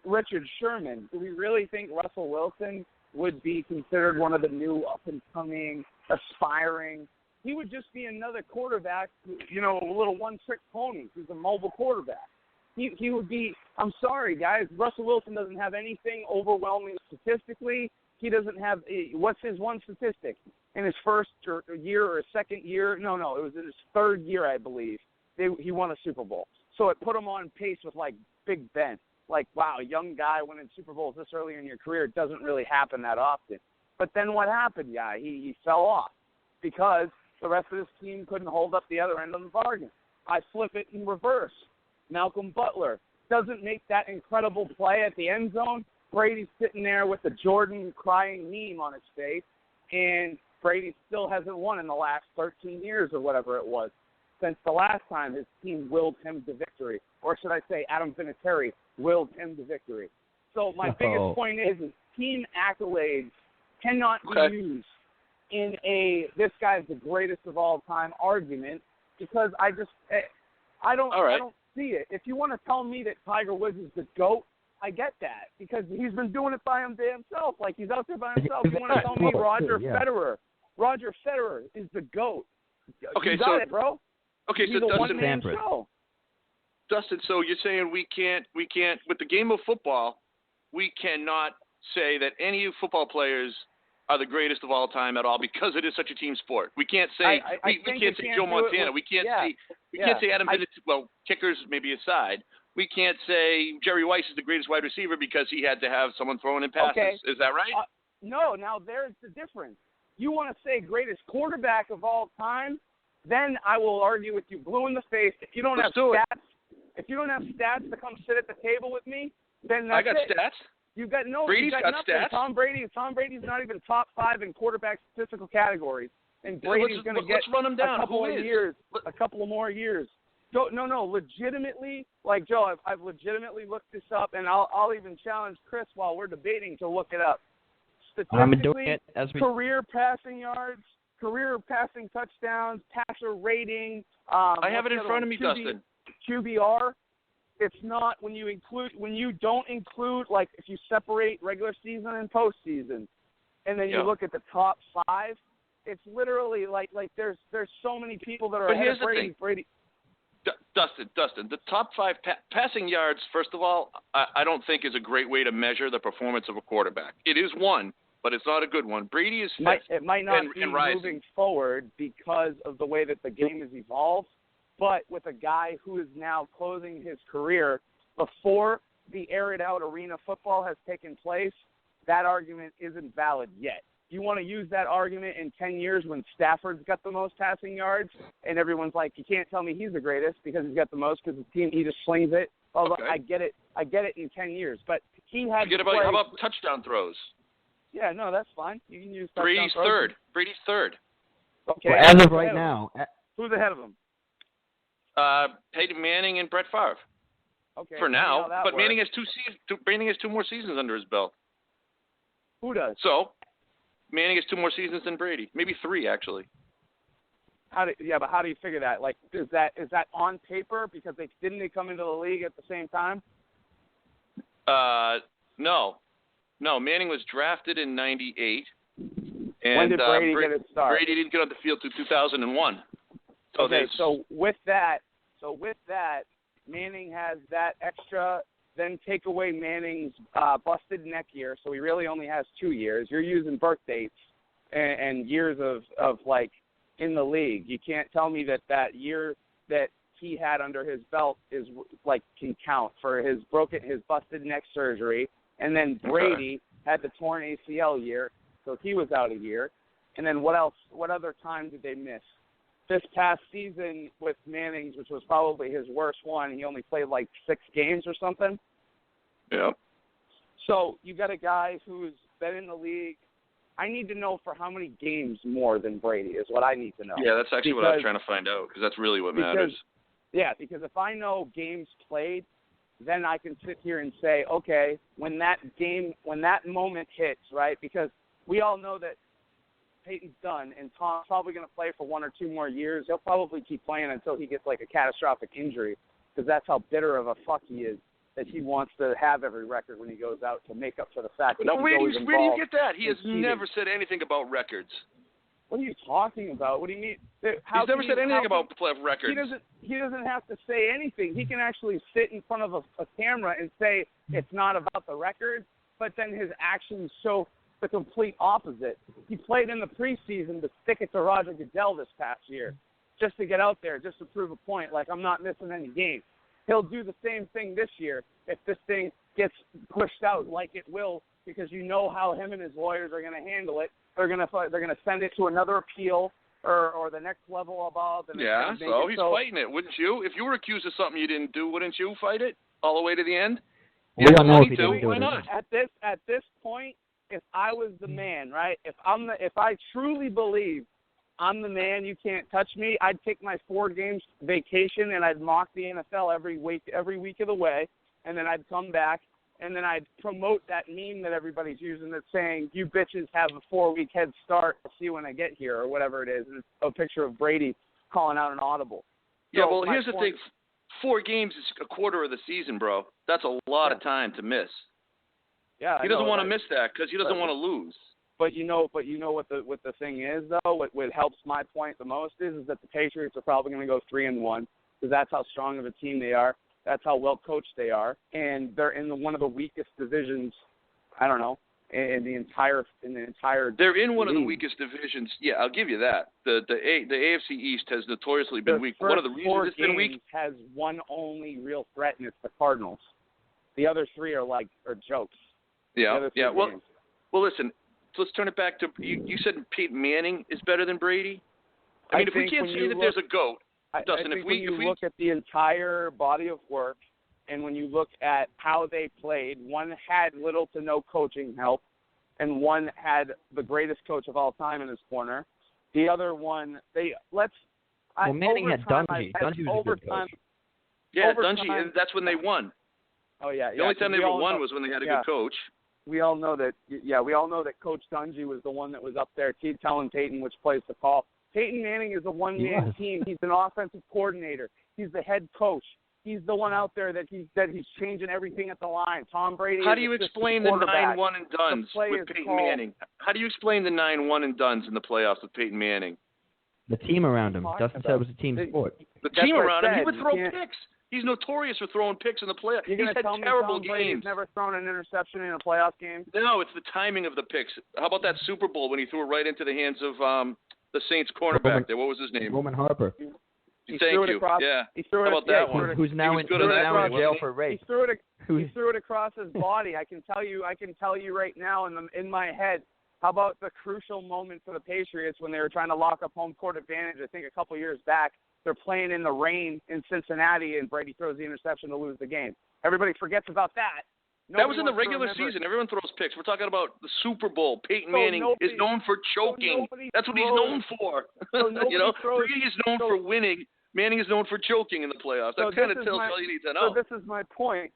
Richard Sherman, do we really think Russell Wilson would be considered one of the new up-and-coming, aspiring he would just be another quarterback, you know, a little one-trick pony who's a mobile quarterback. He would be, I'm sorry, guys, Russell Wilson doesn't have anything overwhelming statistically. He doesn't have, what's his one statistic? In his first year or second year? No, it was in his third year, I believe. He won a Super Bowl. So it put him on pace with, like, Big Ben. Like, wow, a young guy winning Super Bowls this early in your career, it doesn't really happen that often. But then what happened, he fell off because the rest of his team couldn't hold up the other end of the bargain. I flip it in reverse. Malcolm Butler doesn't make that incredible play at the end zone. Brady's sitting there with the Jordan crying meme on his face, and Brady still hasn't won in the last 13 years or whatever it was since the last time his team willed him to victory. Or should I say Adam Vinatieri willed him to victory. So my biggest point is team accolades cannot be used in this guy's the greatest of all time argument because I don't see it. If you want to tell me that Tiger Woods is the GOAT, I get that because he's been doing it by himself. Like he's out there by himself. You want to tell me Roger Federer is the GOAT? Okay, you got it, bro. Okay, he's so a one-man Dustin, show. Dustin, so you're saying we can't with the game of football, we cannot say that any football players are the greatest of all time at all because it is such a team sport. We can't say we can't say Joe Montana. We can't say Adam Vinatieri. Well, kickers maybe aside. We can't say Jerry Weiss is the greatest wide receiver because he had to have someone throwing in passes. Okay. Is that right? No. Now there's the difference. You want to say greatest quarterback of all time, then I will argue with you blue in the face. If you don't have stats to come sit at the table with me, then that's I got it. Stats. You've got no. Brady's got got nothing. stats. Tom Brady's not even top 5 in quarterback statistical categories, and Brady's going to get run him down. a couple of more years. No, legitimately, like Joe, I've legitimately looked this up, and I'll even challenge Chris while we're debating to look it up. Statistically, career passing yards, career passing touchdowns, passer rating. I have it in front of me, Dustin. QBR. It's not when you don't include, like if you separate regular season and postseason, and then you look at the top 5. It's literally like there's so many people that are ahead of Brady. Brady. Dustin, the top 5 passing yards, first of all, I don't think is a great way to measure the performance of a quarterback. It is one, but it's not a good one. Brady is fifth. It might not be moving forward because of the way that the game has evolved, but with a guy who is now closing his career before the aired-out arena football has taken place, that argument isn't valid yet. You want to use that argument in 10 years when Stafford's got the most passing yards, and everyone's like, you can't tell me he's the greatest because he's got the most because his team, he just slings it. Although I get it in 10 years. But he had how about touchdown throws? Yeah, no, that's fine. You can use touchdown Brady's throws. third. Brady's third. Okay. Well, as of right now. Who's ahead of him? Peyton Manning and Brett Favre. Okay. For now, but works. Manning has Manning has 2 more seasons under his belt. Who does? So, Manning has 2 more seasons than Brady. Maybe 3, actually. But how do you figure that? Like, is that on paper because didn't they come into the league at the same time? No. Manning was drafted in '98. And when did Brady get his start? Brady didn't get on the field till 2001. So with that, Manning has that extra. Then take away Manning's busted neck year, so he really only has 2 years. You're using birth dates and years of like in the league. You can't tell me that year that he had under his belt is like can count for his busted neck surgery. And then Brady had the torn ACL year, so he was out a year. And then what else? What other time did they miss? This past season with Manning's, which was probably his worst one, he only played like 6 games or something. Yeah. So you got a guy who's been in the league. I need to know for how many games more than Brady is what I need to know. Yeah, that's actually what I was trying to find out because that's really what matters. Yeah, because if I know games played, then I can sit here and say, okay, when that moment hits, right? Because we all know that Peyton's done, and Tom's probably going to play for 1 or 2 more years. He'll probably keep playing until he gets like a catastrophic injury because that's how bitter of a fuck he is that he wants to have every record when he goes out to make up for the fact that where do you get that? He has never said anything about records. What are you talking about? What do you mean? He's never said anything about playoff records. He doesn't have to say anything. He can actually sit in front of a camera and say it's not about the record, but then his actions show the complete opposite. He played in the preseason to stick it to Roger Goodell this past year, just to get out there, just to prove a point, like I'm not missing any games. He'll do the same thing this year if this thing gets pushed out, like it will, because you know how him and his lawyers are going to handle it. They're going to send it to another appeal or the next level above. And yeah, so he's fighting it, wouldn't you? If you were accused of something you didn't do, wouldn't you fight it all the way to the end? We don't know if he didn't do Why it. not? At this point, if I was the man, right? If I truly believe I'm the man, you can't touch me, I'd take my 4 games vacation and I'd mock the NFL every week of the way, and then I'd come back and then I'd promote that meme that everybody's using that's saying, you bitches have a 4-week head start, I'll see you when I get here, or whatever it is. And it's a picture of Brady calling out an audible. Yeah, well, here's the thing. 4 games is a quarter of the season, bro. That's a lot of time to miss. Yeah, he doesn't want to miss that because he doesn't want to lose. But you know what the thing is, though. What helps my point the most is that the Patriots are probably going to go 3-1 because that's how strong of a team they are. That's how well coached they are, and they're in one of the weakest divisions. I don't know in the entire. They're in one of the weakest divisions. Yeah, I'll give you that. The AFC East has notoriously been weak. One of the reasons it's been weak has one only real threat, and it's the Cardinals. The other 3 are jokes. Yeah. Well, listen. Let's turn it back to you. Said Peyton Manning is better than Brady. I mean, if we can't say that there's a GOAT, Dustin, when you look at the entire body of work, and when you look at how they played, one had little to no coaching help, and one had the greatest coach of all time in his corner. The other one, Manning had Dungy. Dungy was a good coach. Yeah, Dungy, and that's when they won. Oh yeah. The only time they ever won was when they had a good coach. We all know that. Yeah, we all know that Coach Dungy was the one that was up there telling Peyton which plays to call. Peyton Manning is a one-man team. He's an offensive coordinator. He's the head coach. He's the one out there that he's changing everything at the line. Tom Brady. How do you explain the 9-1 and dones with Peyton Manning? How do you explain the 9-1 and dones in the playoffs with Peyton Manning? The team around him. Dustin said it was a team sport. The team around him. He would throw picks. He's notorious for throwing picks in the playoffs. He's had terrible games. He's never thrown an interception in a playoff game? No, it's the timing of the picks. How about that Super Bowl when he threw it right into the hands of the Saints cornerback there? What was his name? Roman Harper. Thank you. Yeah. How about that one? Who's now in jail for rape? He threw it across his body. I can tell you right now in my head. How about the crucial moment for the Patriots when they were trying to lock up home court advantage? I think a couple years back. They're playing in the rain in Cincinnati, and Brady throws the interception to lose the game. Everybody forgets about that. That was in the regular season. Everyone throws picks. We're talking about the Super Bowl. Peyton Manning is known for choking. That's what he's known for. Brady is known for winning. Manning is known for choking in the playoffs. That kind of tells all you need to know. So this is my point.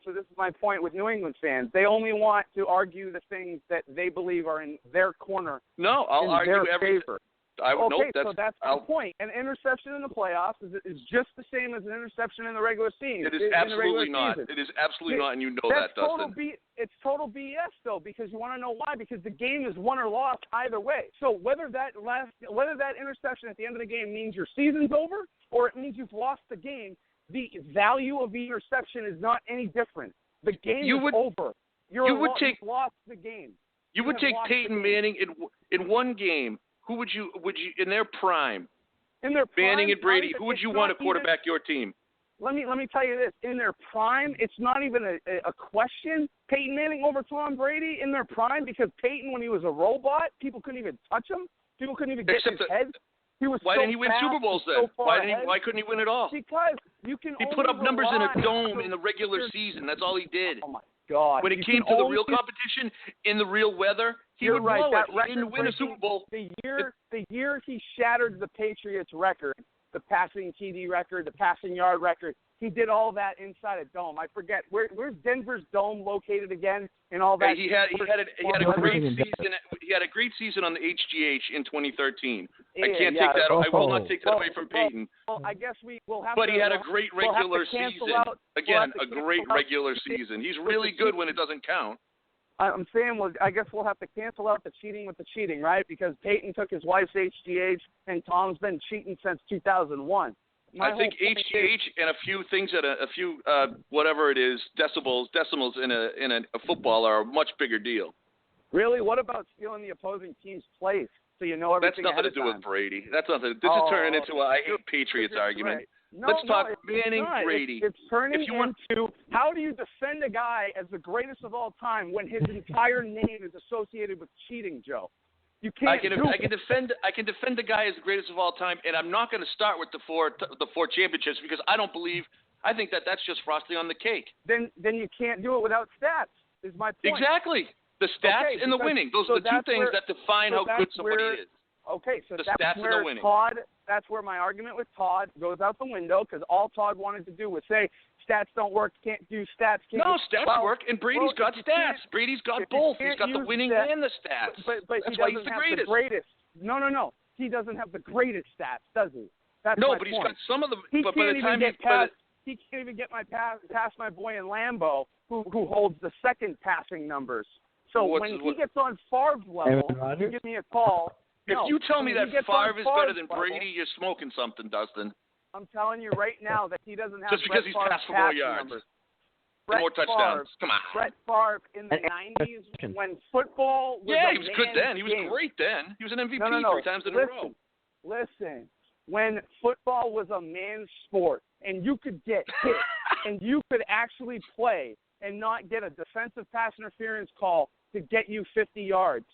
With New England fans. They only want to argue the things that they believe are in their corner. No, I'll argue everything. Favor. So that's the point. An interception in the playoffs is just the same as an interception in the regular season. It is absolutely not. It is absolutely not, and you know that, Dustin. It's total BS, though, because you want to know why? Because the game is won or lost either way. So whether that interception at the end of the game means your season's over or it means you've lost the game, the value of the interception is not any different. The game is over. You've lost the game. You would take Peyton Manning in one game. Who would you in their prime? In their prime, Manning and Brady. Who would you want to quarterback your team? Let me tell you this. In their prime, it's not even a question. Peyton Manning over Tom Brady in their prime, because Peyton, when he was a robot, people couldn't even touch him. People couldn't even get in his head. Why didn't he win Super Bowls then? Why couldn't he win it all? Because you can. He put up numbers in a dome in the regular season. That's all he did. Oh my God! When it came to the real competition in the real weather, he would blow it. He didn't win a Super Bowl. The year he shattered the Patriots' record, the passing TD record, the passing yard record, he did all that inside a dome. I forget where's Denver's dome located again, and all that. He had a great season. He had a great season on the HGH in 2013. I can't take that. I will not take that away from Peyton. Well, I guess we will have. But he had a great regular season. Again, a great regular season. He's really good when it doesn't count. I'm saying, well, I guess we'll have to cancel out the cheating with the cheating, right? Because Peyton took his wife's HGH, and Tom's been cheating since 2001. I think HGH and a few things at a few whatever it is decimals in a football are a much bigger deal. Really? What about stealing the opposing team's place so you know everything? That's nothing to do with Brady. That's nothing. This is turning into a I hate Patriots argument. Right. No, Let's talk Manning, Brady. It's turning into how do you defend a guy as the greatest of all time when his entire name is associated with cheating, Joe? You can't. I can defend the guy as the greatest of all time, and I'm not going to start with the four championships because I think that's just frosting on the cake. Then you can't do it without stats. Is my point. Exactly. The stats and the winning. Those are the two things that define how good somebody is. Okay, so the that's stats where and the winning. That's where my argument with Todd goes out the window because all Todd wanted to do was say stats don't work, can't do stats. Stats work, and Brady's got stats. Brady's got both. He's got the winning and the stats. But that's why he's the greatest. No. He doesn't have the greatest stats, does he? That's no, my but point. He's got some of them. He but can't by the time even get past. He can't even get past my boy in Lambeau, who holds the second passing numbers. So when he gets on Favre's level, you give me a call. If you tell me that Favre is better than Brady, you're smoking something, Dustin. I'm telling you right now that he doesn't have just because he's passed for more yards, more touchdowns. Come on, Brett Favre in the '90s when football was he was good then. He was great then. He was an MVP 3 times in a row. Listen, when football was a man's sport and you could get hit and you could actually play and not get a defensive pass interference call to get you 50 yards.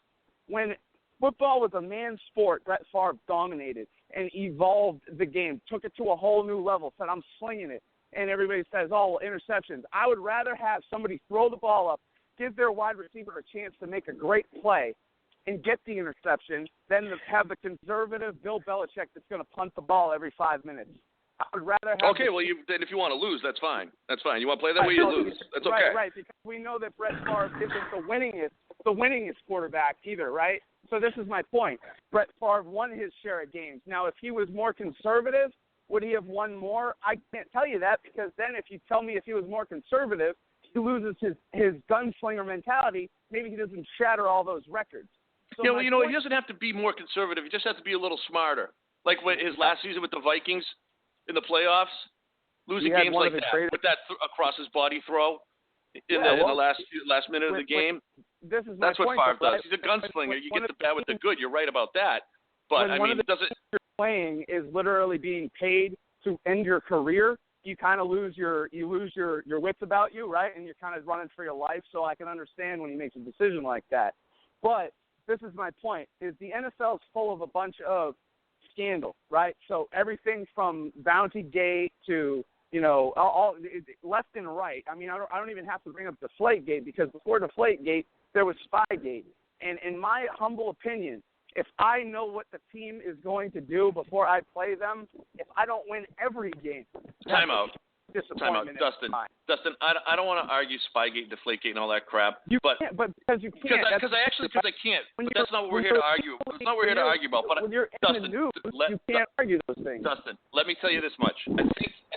When football was a man's sport, Brett Favre dominated and evolved the game, took it to a whole new level, said, I'm slinging it. And everybody says, interceptions. I would rather have somebody throw the ball up, give their wide receiver a chance to make a great play and get the interception than to have the conservative Bill Belichick that's going to punt the ball every 5 minutes. I would rather have then if you want to lose, that's fine. That's fine. You want to play that way, you lose. That's okay. Right, because we know that Brett Favre isn't the winningest quarterback either, right? So this is my point. Brett Favre won his share of games. Now, if he was more conservative, would he have won more? I can't tell you that because then if you tell me if he was more conservative, he loses his gunslinger mentality. Maybe he doesn't shatter all those records. So he doesn't have to be more conservative. He just has to be a little smarter. Like his last season with the Vikings in the playoffs, losing games like that with that across his body throw in the last minute of the game. This is That's what Favre does. He's a gunslinger. You get the bad with the good. You're right about that. But you're playing is literally being paid to end your career. You kind of lose your wits about you, right? And you're kind of running for your life. So I can understand when he makes a decision like that. But this is my point: is the NFL is full of a bunch of scandal, right? So everything from Bountygate to all left and right. I mean, I don't even have to bring up Deflategate because before Deflategate there was Spygate. And in my humble opinion, if I know what the team is going to do before I play them, if I don't win every game, Time out, Dustin. Dustin, I don't want to argue Spygate, Deflategate, and all that crap. But because you can't. Because I can't. But that's not what we're here to argue. That's not what we're here to argue about. But when you're in the news, you can't argue those things. Dustin, let me tell you this much. I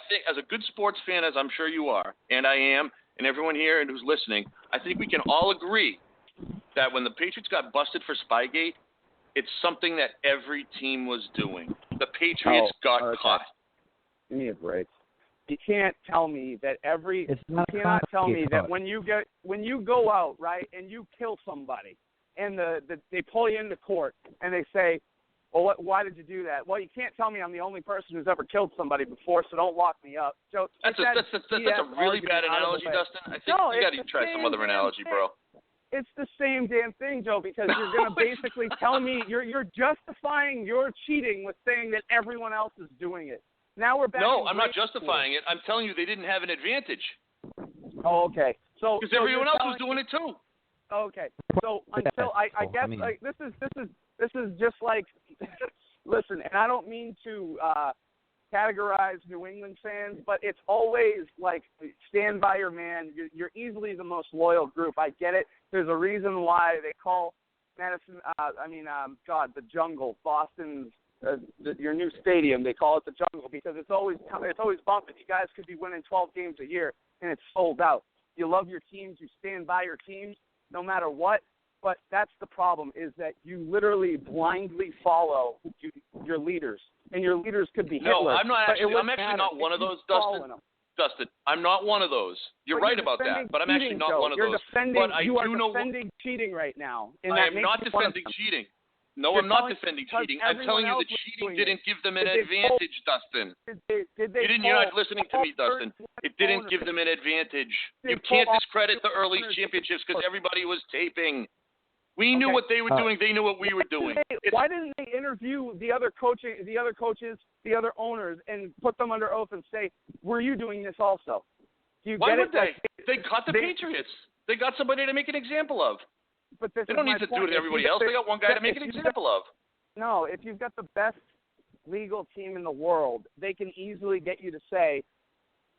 think as a good sports fan, as I'm sure you are, and I am, and everyone here and who's listening, I think we can all agree that when the Patriots got busted for Spygate, it's something that every team was doing. The Patriots got caught. Give me a break. You can't tell me that when you go out, right, and you kill somebody and they pull you into court and they say, well, why did you do that? Well, you can't tell me I'm the only person who's ever killed somebody before, so don't lock me up. So that's a really bad analogy, Dustin. I think you got to try some other analogy, bro. It's the same damn thing, Joe, because you're going to basically tell me you're justifying your cheating with saying that everyone else is doing it. Now we're back. No, I'm not justifying it. I'm telling you they didn't have an advantage. Oh, okay. So because everyone else was doing it too. Okay. So until I guess like this is just like listen, and I don't mean to categorize New England fans, but it's always like stand by your man. You're easily the most loyal group. I get it. There's a reason why they call Madison. The Jungle, Boston's. Your new stadium, they call it the Jungle because it's always bumping. You guys could be winning 12 games a year and it's sold out. You love your teams, you stand by your teams, no matter what. But that's the problem, is that you literally blindly follow your leaders, and your leaders could be Hitler. No, I'm not actually. I'm actually not one of those, Dustin. Dustin, I'm not one of those. You're right about that, but I'm actually not one of those. But I do know. You're defending cheating right now. I am not defending cheating. No, I'm not defending cheating. I'm telling you that cheating didn't give them an advantage, Dustin. You're not listening to me, Dustin. It didn't give them an advantage. You can't discredit the early championships because everybody was taping. We knew what they were doing. They knew what we were doing. Why didn't they interview the other coaches, the other owners, and put them under oath and say, "Were you doing this also?" Why would they? They got the Patriots. They got somebody to make an example of. But they don't need to do it to everybody else. They got one guy to make an example of. No, if you've got the best legal team in the world, they can easily get you to say,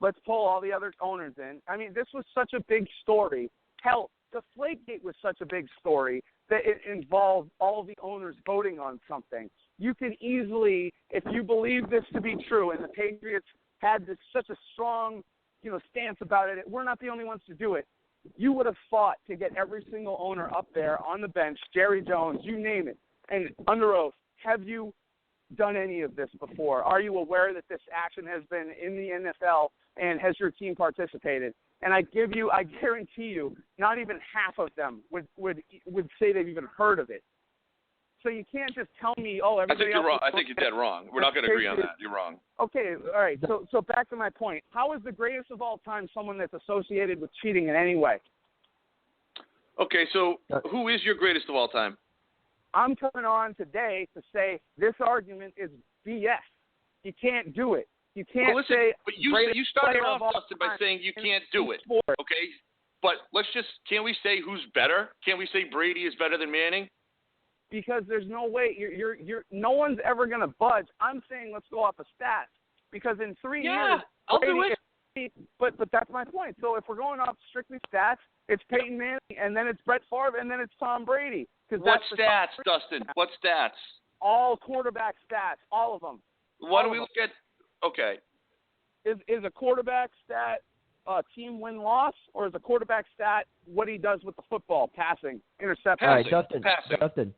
let's pull all the other owners in. I mean, this was such a big story. Hell, the Flakegate was such a big story that it involved all the owners voting on something. You can easily, if you believe this to be true, and the Patriots had such a strong, stance about it, we're not the only ones to do it. You would have fought to get every single owner up there on the bench, Jerry Jones, you name it, and under oath. Have you done any of this before? Are you aware that this action has been in the NFL, and has your team participated? And I guarantee you, not even half of them would say they've even heard of it. So you can't just tell me, everybody I think you're wrong. I think you're dead wrong. We're not going to agree on that. You're wrong. Okay, all right. So back to my point. How is the greatest of all time someone that's associated with cheating in any way? Okay, so who is your greatest of all time? I'm coming on today to say this argument is BS. You can't do it. You can't say. But you started off, Dustin, by saying you can't do it. Okay, but can't we say who's better? Can't we say Brady is better than Manning? Because there's no way no one's ever going to budge. I'm saying let's go off of stats, because in 3 years, I'll do it. But that's my point. So if we're going off strictly stats, it's Peyton Manning, and then it's Brett Favre, and then it's Tom Brady. What stats, Dustin? What stats? All quarterback stats, all of them. Why don't we look at? Okay. Is a quarterback stat team win-loss, or is a quarterback stat what he does with the football, passing, interception? All right, Dustin,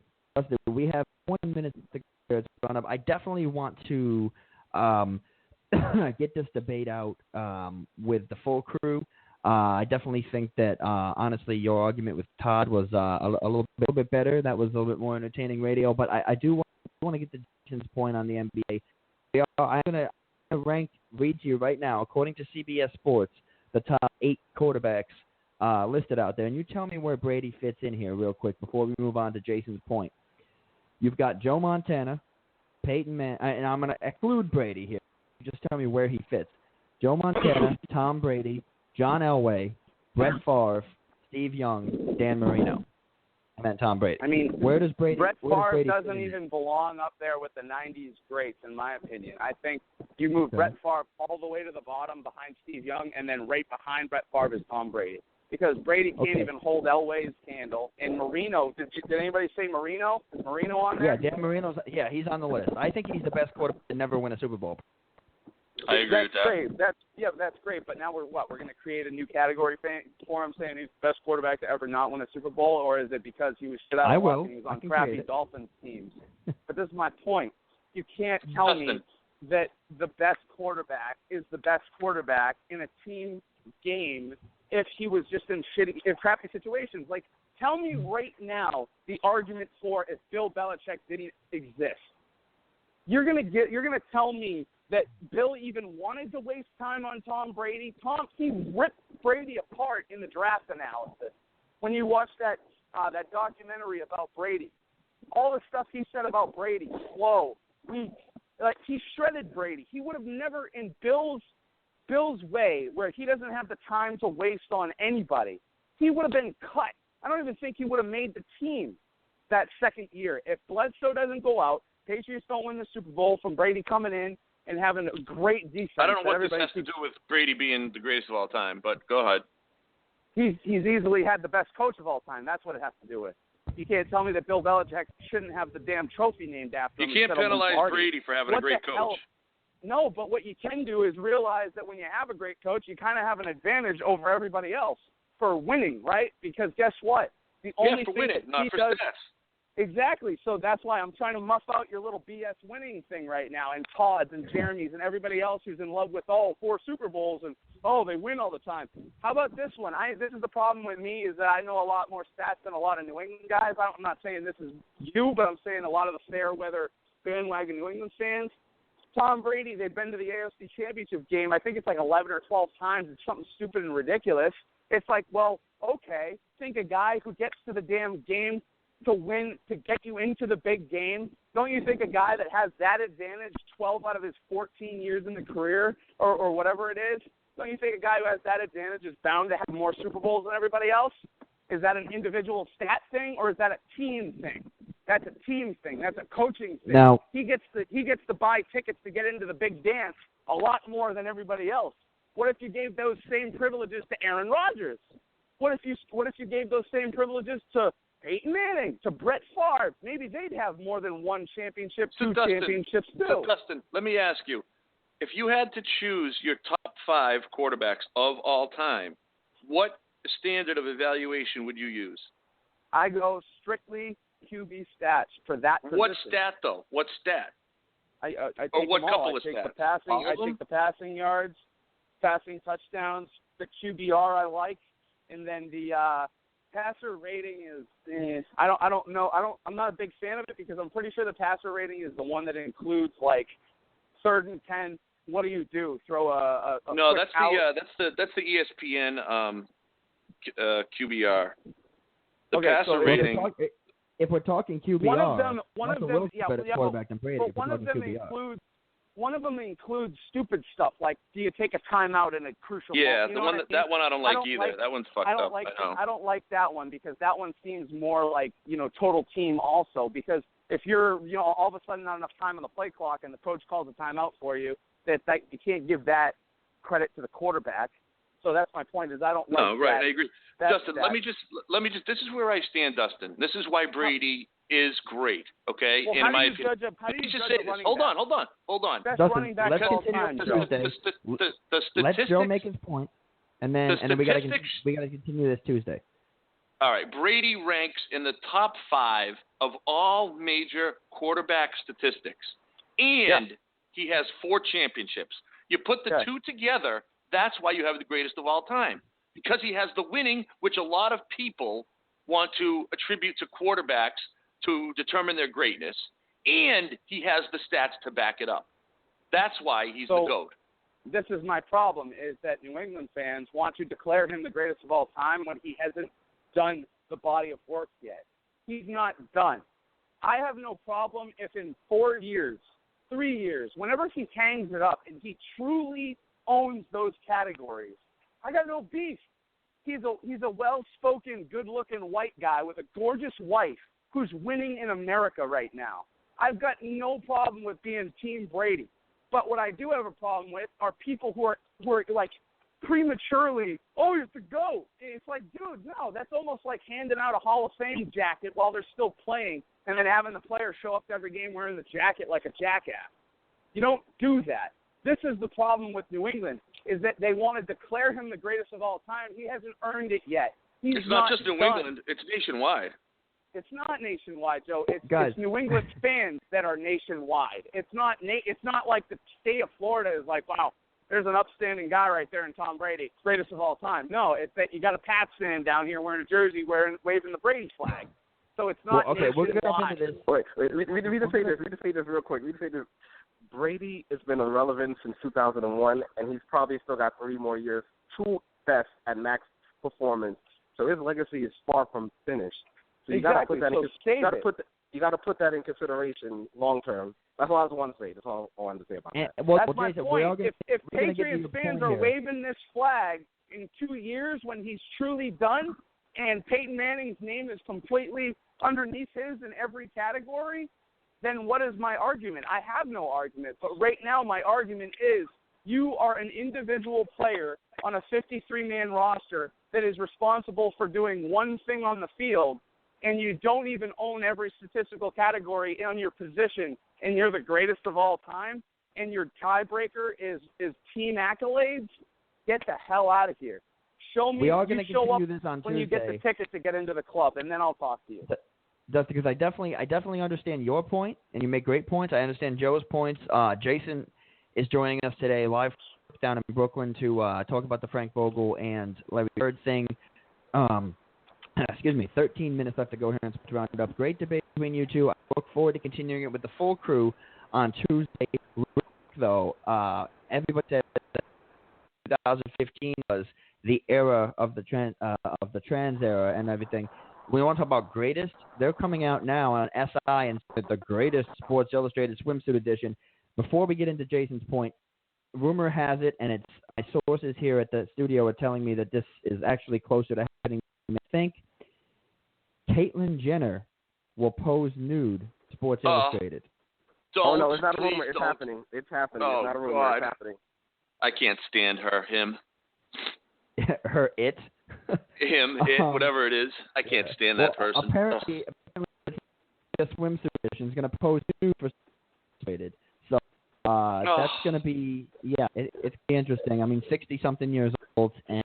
we have 1 minute to run up. I definitely want to get this debate out with the full crew. I definitely think that, honestly, your argument with Todd was a little bit better. That was a little bit more entertaining radio. But I do want to get to Jason's point on the NBA. I'm going to read to you right now, according to CBS Sports, the top 8 quarterbacks listed out there. And you tell me where Brady fits in here real quick before we move on to Jason's point. You've got Joe Montana, Peyton Manning, and I'm going to exclude Brady here. Just tell me where he fits. Joe Montana, Tom Brady, John Elway, Brett Favre, Steve Young, Dan Marino. I meant Tom Brady. I mean, where does Brady? Brett Favre doesn't even belong up there with the '90s greats, in my opinion. I think you move Brett Favre all the way to the bottom behind Steve Young, and then right behind Brett Favre is Tom Brady, because Brady can't even hold Elway's candle. And Marino, did anybody say Marino? Is Marino on there? Yeah, Dan Marino's. Yeah, he's on the list. I think he's the best quarterback to never win a Super Bowl. I agree with that. Great. That's great. But now we're going to create a new category for him, saying he's the best quarterback to ever not win a Super Bowl, or is it because he was shit out of luck and he was on crappy Dolphins teams? But this is my point. You can't tell me that the best quarterback is the best quarterback in a team game if he was just in crappy situations. Like, tell me right now the argument for if Bill Belichick didn't exist. You're gonna tell me that Bill even wanted to waste time on Tom Brady. He ripped Brady apart in the draft analysis. When you watch that documentary about Brady, all the stuff he said about Brady, slow, weak, like he shredded Brady. He would have never, in Bill's way, where he doesn't have the time to waste on anybody, he would have been cut. I don't even think he would have made the team that second year. If Bledsoe doesn't go out, Patriots don't win the Super Bowl from Brady coming in and having a great defense. I don't know what this has to do with Brady being the greatest of all time, but go ahead. He's easily had the best coach of all time. That's what it has to do with. You can't tell me that Bill Belichick shouldn't have the damn trophy named after him. You can't penalize Brady for having a great coach. Hell? No, but what you can do is realize that when you have a great coach, you kind of have an advantage over everybody else for winning, right? Because guess what? the only for thing winning, that not he for does. stats. Exactly. So that's why I'm trying to muff out your little BS winning thing right now, and Todd's and Jeremy's and everybody else who's in love with 4 Super Bowls and they win all the time. How about this one? This is the problem with me is that I know a lot more stats than a lot of New England guys. I'm not saying this is you, but I'm saying a lot of the fair weather bandwagon New England fans. Tom Brady, they've been to the AFC Championship game. I think it's like 11 or 12 times. It's something stupid and ridiculous. It's like, well, okay, think a guy who gets to the damn game to win, to get you into the big game, don't you think a guy that has that advantage 12 out of his 14 years in the career or whatever it is, don't you think a guy who has that advantage is bound to have more Super Bowls than everybody else? Is that an individual stat thing or is that a team thing? That's a team thing. That's a coaching thing. Now, he gets to buy tickets to get into the big dance a lot more than everybody else. What if you gave those same privileges to Aaron Rodgers? What if you gave those same privileges to Peyton Manning, to Brett Favre? Maybe they'd have more than one championship, two championships too. So Dustin, let me ask you, if you had to choose your top 5 quarterbacks of all time, what standard of evaluation would you use? I go strictly QB stats for that position. What stat, though? What stat? I take or what them all. couple of I take stats? the passing. All of I them? take the passing yards, passing touchdowns, the QBR I like, and then the passer rating is. I don't know. I'm not a big fan of it because I'm pretty sure the passer rating is the one that includes like 3rd and 10. What do you do? Throw a no, quick that's the ESPN QBR. The okay, passer so rating. If we're talking QBR, one of them, better quarterback than Brady. But one of them includes stupid stuff like, do you take a timeout in a crucial Yeah, moment? that one I don't like either. That one's fucked up. I don't like that one because that one seems more like total team also. Because if you're all of a sudden not enough time on the play clock and the coach calls a timeout for you, that you can't give that credit to the quarterback. So that's my point. Is I don't like No, right. that, I agree. that Dustin, stat. let me just. This is where I stand, Dustin. This is why Brady is great. Okay. Well, in my opinion. How do you judge a running Hold back? on. Best Dustin, running back let's of all continue time, to Joe. Tuesday. The statistics. Let Joe make his point, and then we got to continue this Tuesday. All right. Brady ranks in the top 5 of all major quarterback statistics, and he has 4 championships. You put the two together, that's why you have the greatest of all time. Because he has the winning, which a lot of people want to attribute to quarterbacks to determine their greatness, and he has the stats to back it up. That's why he's the GOAT. This is my problem, is that New England fans want to declare him the greatest of all time when he hasn't done the body of work yet. He's not done. I have no problem if in 4 years, 3 years, whenever he hangs it up and he truly owns those categories, I got no beef. He's a well-spoken, good-looking white guy with a gorgeous wife who's winning in America right now. I've got no problem with being Team Brady. But what I do have a problem with are people who are like prematurely, you have to go. It's like, dude, no, that's almost like handing out a Hall of Fame jacket while they're still playing and then having the player show up to every game wearing the jacket like a jackass. You don't do that. This is the problem with New England, is that they want to declare him the greatest of all time. He hasn't earned it yet. It's not just New England. It's nationwide. It's not nationwide, Joe. It's New England fans that are nationwide. It's not like the state of Florida is like, wow, there's an upstanding guy right there in Tom Brady, greatest of all time. No, it's that you got a Pats fan down here wearing a jersey, waving the Brady flag. So it's not nationwide. We're going to jump into this. Wait, we just say this real quick. We just say this. Brady has been irrelevant since 2001, and he's probably still got 3 more years, 2 best at max performance. So his legacy is far from finished. So you got to put that you got to put that in consideration long term. That's all I wanted to say. That's all I wanted to say about that. That's my point. If Patriots fans are waving this flag in 2 years when he's truly done, and Peyton Manning's name is completely underneath his in every category, then what is my argument? I have no argument. But right now my argument is you are an individual player on a 53-man roster that is responsible for doing one thing on the field, and you don't even own every statistical category on your position, and you're the greatest of all time, and your tiebreaker is team accolades, get the hell out of here. show me. We are going to you show up continue this on when Tuesday. you get the ticket to get into the club, and then I'll talk to you. That's because I definitely understand your point, and you make great points. I understand Joe's points. Jason is joining us today live down in Brooklyn to talk about the Frank Vogel and Larry Bird thing. 13 minutes left to go here in Sports Roundup. Great debate between you two. I look forward to continuing it with the full crew on Tuesday. Though everybody said that 2015 was the era of the trans era and everything. We want to talk about greatest. They're coming out now on SI and the greatest Sports Illustrated swimsuit edition. Before we get into Jason's point, rumor has it, and it's my sources here at the studio are telling me that this is actually closer to happening than I think. Caitlyn Jenner will pose nude to Sports Illustrated. Don't, no, it's not a rumor. It's don't. happening. It's happening. Oh, it's not a rumor. God. It's happening. I can't stand him. Him, whatever it is. I can't stand that person. Apparently, the swimsuit edition is going to pose nude for Illustrated. So that's going to be, it's going to be interesting. I mean, 60-something years old, and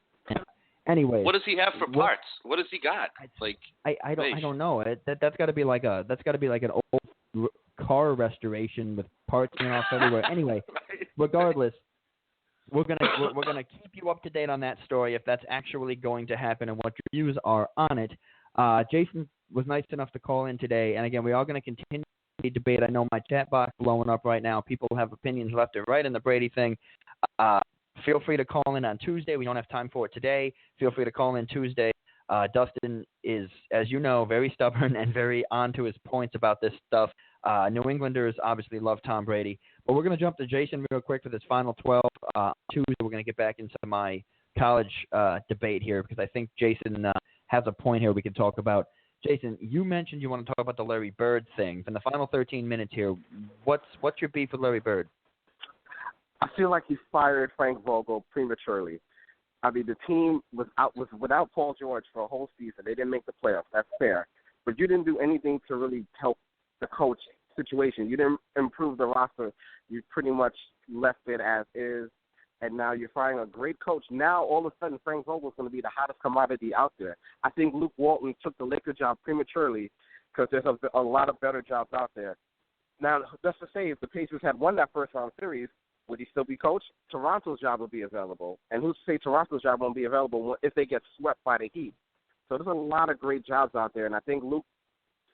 anyway. What does he have for parts? What does he got? Like I don't know. That's got to be like an old car restoration with parts going off everywhere. Anyway, regardless, we're gonna keep you up to date on that story if that's actually going to happen and what your views are on it. Jason was nice enough to call in today, and again, we are going to continue the debate. I know my chat box is blowing up right now. People have opinions left and right in the Brady thing. Feel free to call in on Tuesday. We don't have time for it today. Feel free to call in Tuesday. Dustin is, as you know, very stubborn and very on to his points about this stuff. New Englanders obviously love Tom Brady. But we're going to jump to Jason real quick for this final 12. Tuesday, we're going to get back into my college debate here because I think Jason has a point here we can talk about. Jason, you mentioned you want to talk about the Larry Bird thing. In the final 13 minutes here, what's your beef with Larry Bird? I feel like he fired Frank Vogel prematurely. I mean, the team was without Paul George for a whole season. They didn't make the playoffs. That's fair. But you didn't do anything to really help the coach situation. You didn't improve the roster. You pretty much left it as is, and now you're firing a great coach. Now, all of a sudden, Frank Vogel's going to be the hottest commodity out there. I think Luke Walton took the Laker job prematurely because there's a lot of better jobs out there. Now, just to say, if the Pacers had won that first-round series, would he still be coach? Toronto's job would be available. And who's to say Toronto's job won't be available if they get swept by the Heat? So there's a lot of great jobs out there, and I think Luke,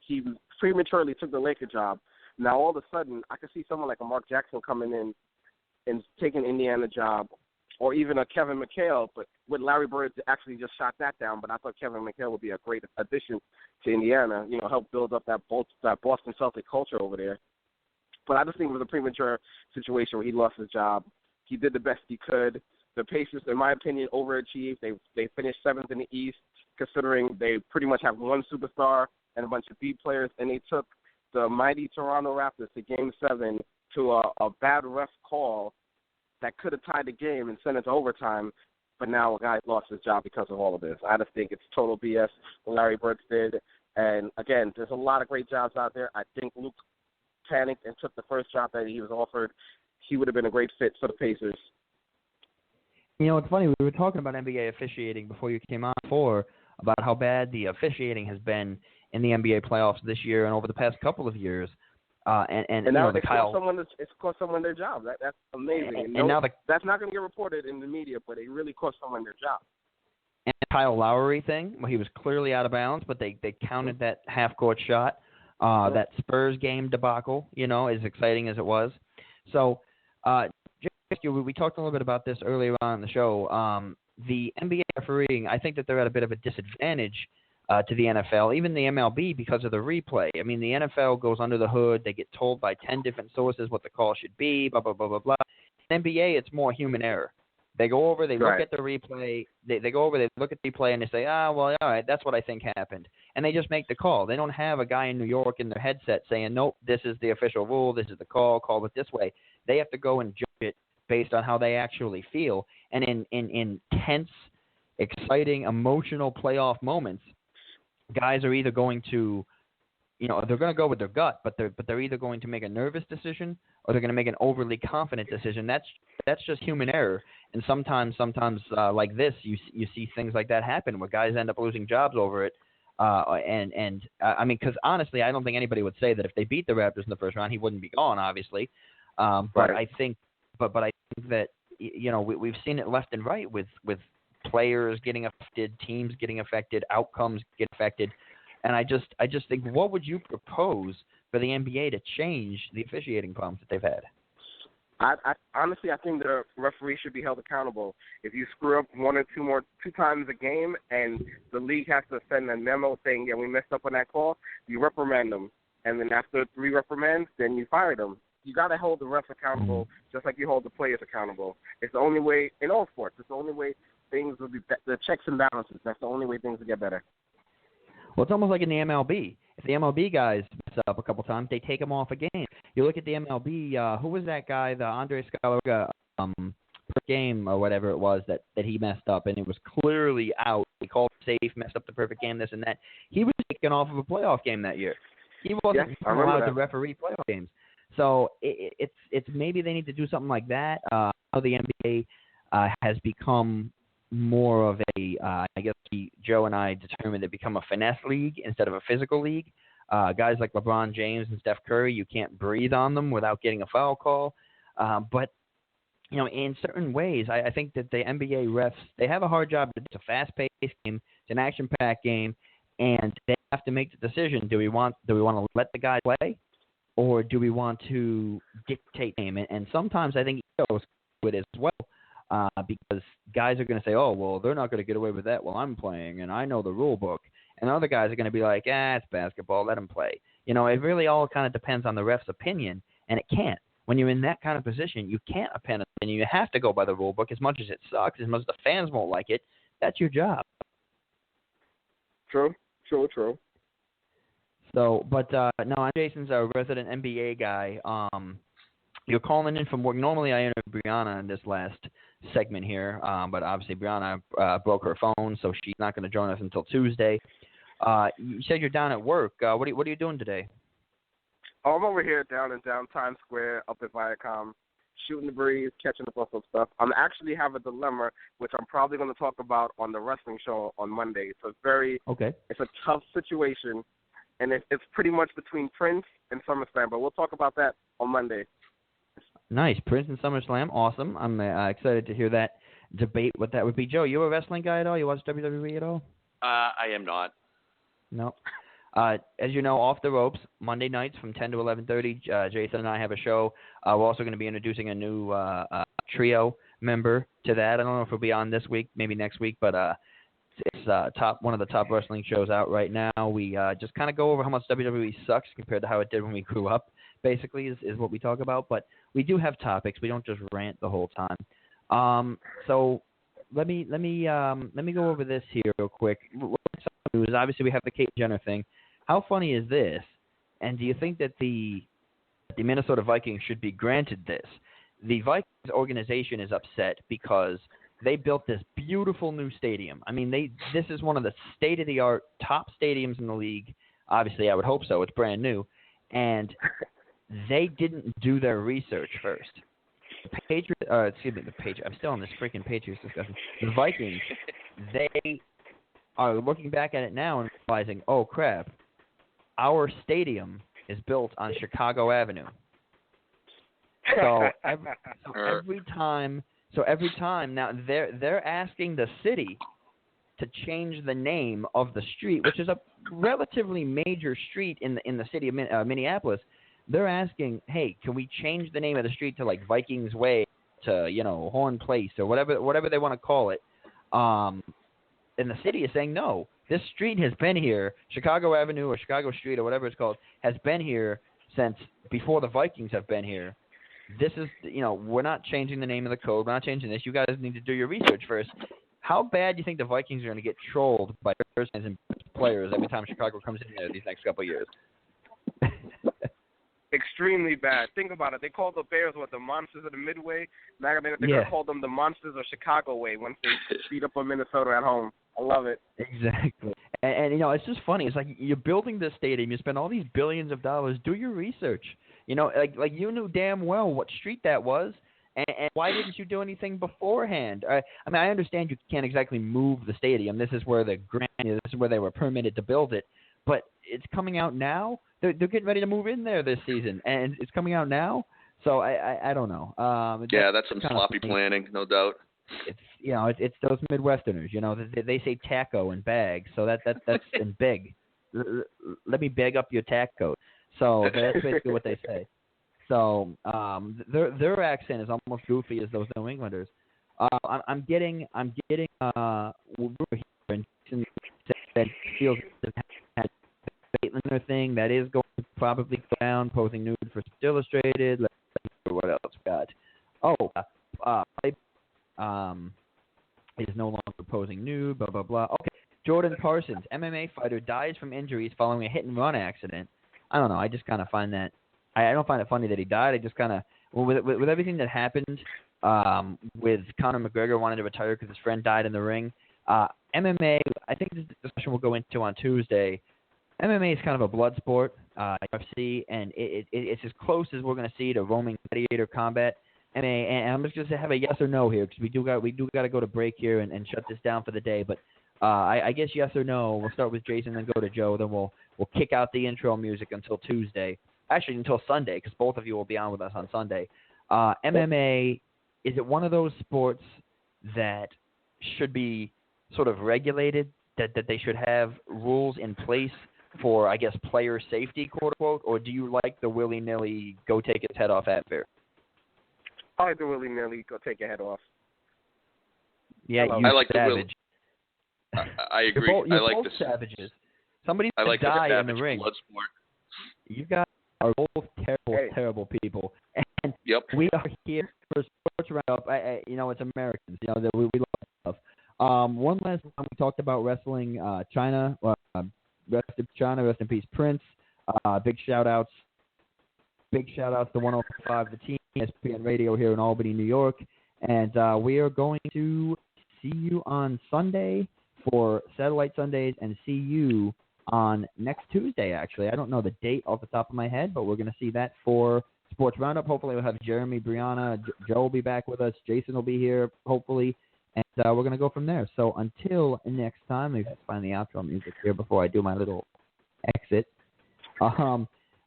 he prematurely took the Laker job. Now, all of a sudden, I could see someone like a Mark Jackson coming in and taking Indiana job, or even a Kevin McHale, but with Larry Bird actually just shot that down. But I thought Kevin McHale would be a great addition to Indiana, help build up that Boston Celtic culture over there. But I just think it was a premature situation where he lost his job. He did the best he could. The Pacers, in my opinion, overachieved. They finished 7th in the East, considering they pretty much have one superstar and a bunch of B players, and they took the mighty Toronto Raptors to Game 7 to a bad ref call that could have tied the game and sent it to overtime. But now a guy lost his job because of all of this. I just think it's total BS what Larry Bird did. And, again, there's a lot of great jobs out there. I think Luke panicked and took the first job that he was offered. He would have been a great fit for the Pacers. It's funny. We were talking about NBA officiating before you came on about how bad the officiating has been in the NBA playoffs this year and over the past couple of years. And now it's cost someone their job. That's amazing. That's not going to get reported in the media, but it really cost someone their job. And the Kyle Lowry thing, he was clearly out of bounds, but they counted that half-court shot. That Spurs game debacle, as exciting as it was. So, we talked a little bit about this earlier on in the show. The NBA refereeing, I think that they're at a bit of a disadvantage to the NFL, even the MLB, because of the replay. I mean, the NFL goes under the hood. They get told by 10 different sources what the call should be, blah, blah, blah, blah, blah. In NBA, it's more human error. They go over, they look at the replay, they go over, they look at the replay, and they say, all right, that's what I think happened. And they just make the call. They don't have a guy in New York in their headset saying, nope, this is the official rule, this is the call it this way. They have to go and judge it based on how they actually feel. And in tense, exciting, emotional playoff moments, guys are either going to they're going to go with their gut, but they're either going to make a nervous decision or they're going to make an overly confident decision. That's just human error. And sometimes like this, you see things like that happen where guys end up losing jobs over it. I mean, because honestly, I don't think anybody would say that if they beat the Raptors in the first round, he wouldn't be gone, obviously. But right. I think that we've seen it left and right with players getting affected, teams getting affected, outcomes get affected. And I just think, what would you propose for the NBA to change the officiating problems that they've had? I honestly, I think the referee should be held accountable. If you screw up two times a game, and the league has to send a memo saying, "Yeah, we messed up on that call," you reprimand them, and then after 3 reprimands, then you fire them. You got to hold the refs accountable, just like you hold the players accountable. It's the only way in all sports. It's the only way things will be the checks and balances. That's the only way things will get better. Well, it's almost like in the MLB. If the MLB guys mess up a couple times, they take them off a game. You look at the MLB, who was that guy, the Andre Scalera per game or whatever it was that he messed up, and it was clearly out. He called it safe, messed up the perfect game, this and that. He was taken off of a playoff game that year. He wasn't allowed to referee playoff games. So it's maybe they need to do something like that. The NBA has become more of a, I guess Joe and I determined to become a finesse league instead of a physical league. Guys like LeBron James and Steph Curry, you can't breathe on them without getting a foul call. But in certain ways, I think that the NBA refs, they have a hard job. It's a fast-paced game, it's an action-packed game, and they have to make the decision: do we want to let the guy play, or do we want to dictate the game? And sometimes I think it goes with it as well. Because guys are going to say, oh, well, they're not going to get away with that while I'm playing, and I know the rule book. And other guys are going to be like, it's basketball, let them play. It really all kind of depends on the ref's opinion, and it can't. When you're in that kind of position, you can't append it, and you have to go by the rule book. As much as it sucks, as much as the fans won't like it, that's your job. True. So, but no, Jason's a resident NBA guy. You're calling in from work. Normally I interview Brianna in this last segment here, but obviously Brianna broke her phone, so she's not going to join us until Tuesday. You said you're down at work. What are you doing today? Oh, I'm over here down Times Square, up at Viacom, shooting the breeze, catching up on some stuff. I'm actually have a dilemma, which I'm probably going to talk about on the wrestling show on Monday. It's a tough situation, and it's pretty much between Prince and SummerSlam, but we'll talk about that on Monday. Nice. Prince and SummerSlam. Awesome. I'm excited to hear that debate, what that would be. Joe, you a wrestling guy at all? You watch WWE at all? I am not. No. As you know, Off the Ropes, Monday nights from 10 to 11:30. Jason and I have a show. We're also going to be introducing a new trio member to that. I don't know if it'll be on this week, maybe next week, but it's one of the top wrestling shows out right now. We just kind of go over how much WWE sucks compared to how it did when we grew up, basically, is what we talk about. But we do have topics. We don't just rant the whole time. So let me go over this here real quick. Obviously, we have the Kate Jenner thing. How funny is this? And do you think that the Minnesota Vikings should be granted this? The Vikings organization is upset because they built this beautiful new stadium. I mean, this is one of the state-of-the-art top stadiums in the league. Obviously, I would hope so. It's brand new. And they didn't do their research first. I'm still on this freaking Patriots discussion. The Vikings, they are looking back at it now and realizing, oh, crap, our stadium is built on Chicago Avenue. So every time now they're asking the city to change the name of the street, which is a relatively major street in the city of Minneapolis. They're asking, hey, can we change the name of the street to like Vikings Way to Horn Place or whatever they want to call it? And the city is saying no. This street has been here, Chicago Avenue or Chicago Street or whatever it's called, has been here since before the Vikings have been here. This is, we're not changing the name of the code. We're not changing this. You guys need to do your research first. How bad do you think the Vikings are going to get trolled by fans and players every time Chicago comes in there these next couple of years? Extremely bad. Think about it. They called the Bears the monsters of the Midway. Now they're going to call them the monsters of Chicago Way once they beat up on Minnesota at home. I love it. Exactly. And it's just funny. It's like you're building this stadium. You spend all these billions of dollars. Do your research. Like you knew damn well what street that was, and why didn't you do anything beforehand? I mean, I understand you can't exactly move the stadium. This is where this is where they were permitted to build it. But it's coming out now. They're getting ready to move in there this season, and it's coming out now. So I don't know. That's some sloppy planning, no doubt. It's those Midwesterners. They say taco and bag, so that's and big. Let me bag up your taco. So that's basically what they say. So their accent is almost goofy as those New Englanders. I'm getting we're here and said feels had the Caitlin thing that is going to probably go down, posing nude for Sports Illustrated. Let's see what else we got. Is no longer posing nude. Blah blah blah. Okay, Jordan Parsons, MMA fighter, dies from injuries following a hit and run accident. I don't know. I just kind of find that. I don't find it funny that he died. I just kind of with everything that happened with Conor McGregor wanting to retire because his friend died in the ring. MMA, I think this discussion we'll go into on Tuesday. MMA is kind of a blood sport, UFC, and it's as close as we're going to see to Roman gladiator combat. And I'm just going to have a yes or no here because we do got to go to break here and shut this down for the day. But I guess yes or no. We'll start with Jason, then go to Joe, then we'll kick out the intro music until Tuesday. Actually, until Sunday, because both of you will be on with us on Sunday. MMA, is it one of those sports that should be sort of regulated, that they should have rules in place for, I guess, player safety, quote-unquote, or do you like the willy-nilly go take its head off atmosphere? I like the willy-nilly go take your head off. Yeah, you I like savage. I agree. You're I like both the savoges. Somebody's I like die the in the ring. blood sport. You guys are both terrible people. And we are here for Sports Roundup. It's Americans. That we love stuff. One last time we talked about wrestling. China. Rest in China. Rest in peace, Prince. Big shout outs to 105 The Team, ESPN Radio here in Albany, New York. And we are going to see you on Sunday for Satellite Sundays and see you on next Tuesday, actually. I don't know the date off the top of my head, but we're going to see that for Sports Roundup. Hopefully we'll have Jeremy, Brianna, Joe will be back with us. Jason will be here, hopefully. And we're going to go from there. So until next time, let me just find the outro music here before I do my little exit.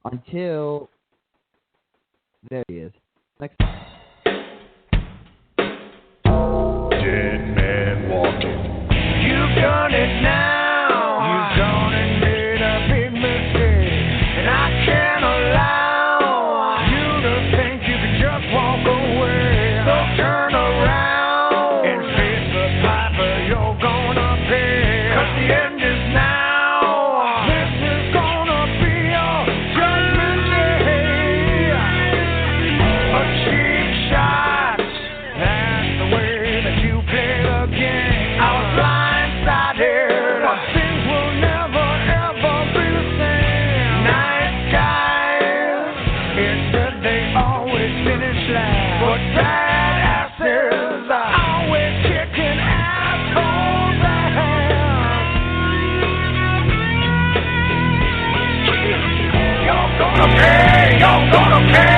Until... There he is. Next time. Dead man walking. You've done it now. You've done and made a big mistake. And I can't allow you to think you can just walk away. So turn around and face the piper you're gonna pay. 'Cause the end is now. This is gonna be your judgment day. A cheap shot. That's the way that you play the game. I was blindsided, but things will never ever be the same. Nice guys, it said they always finish last, but badasses are always kicking assholes' ass. You're gonna pay.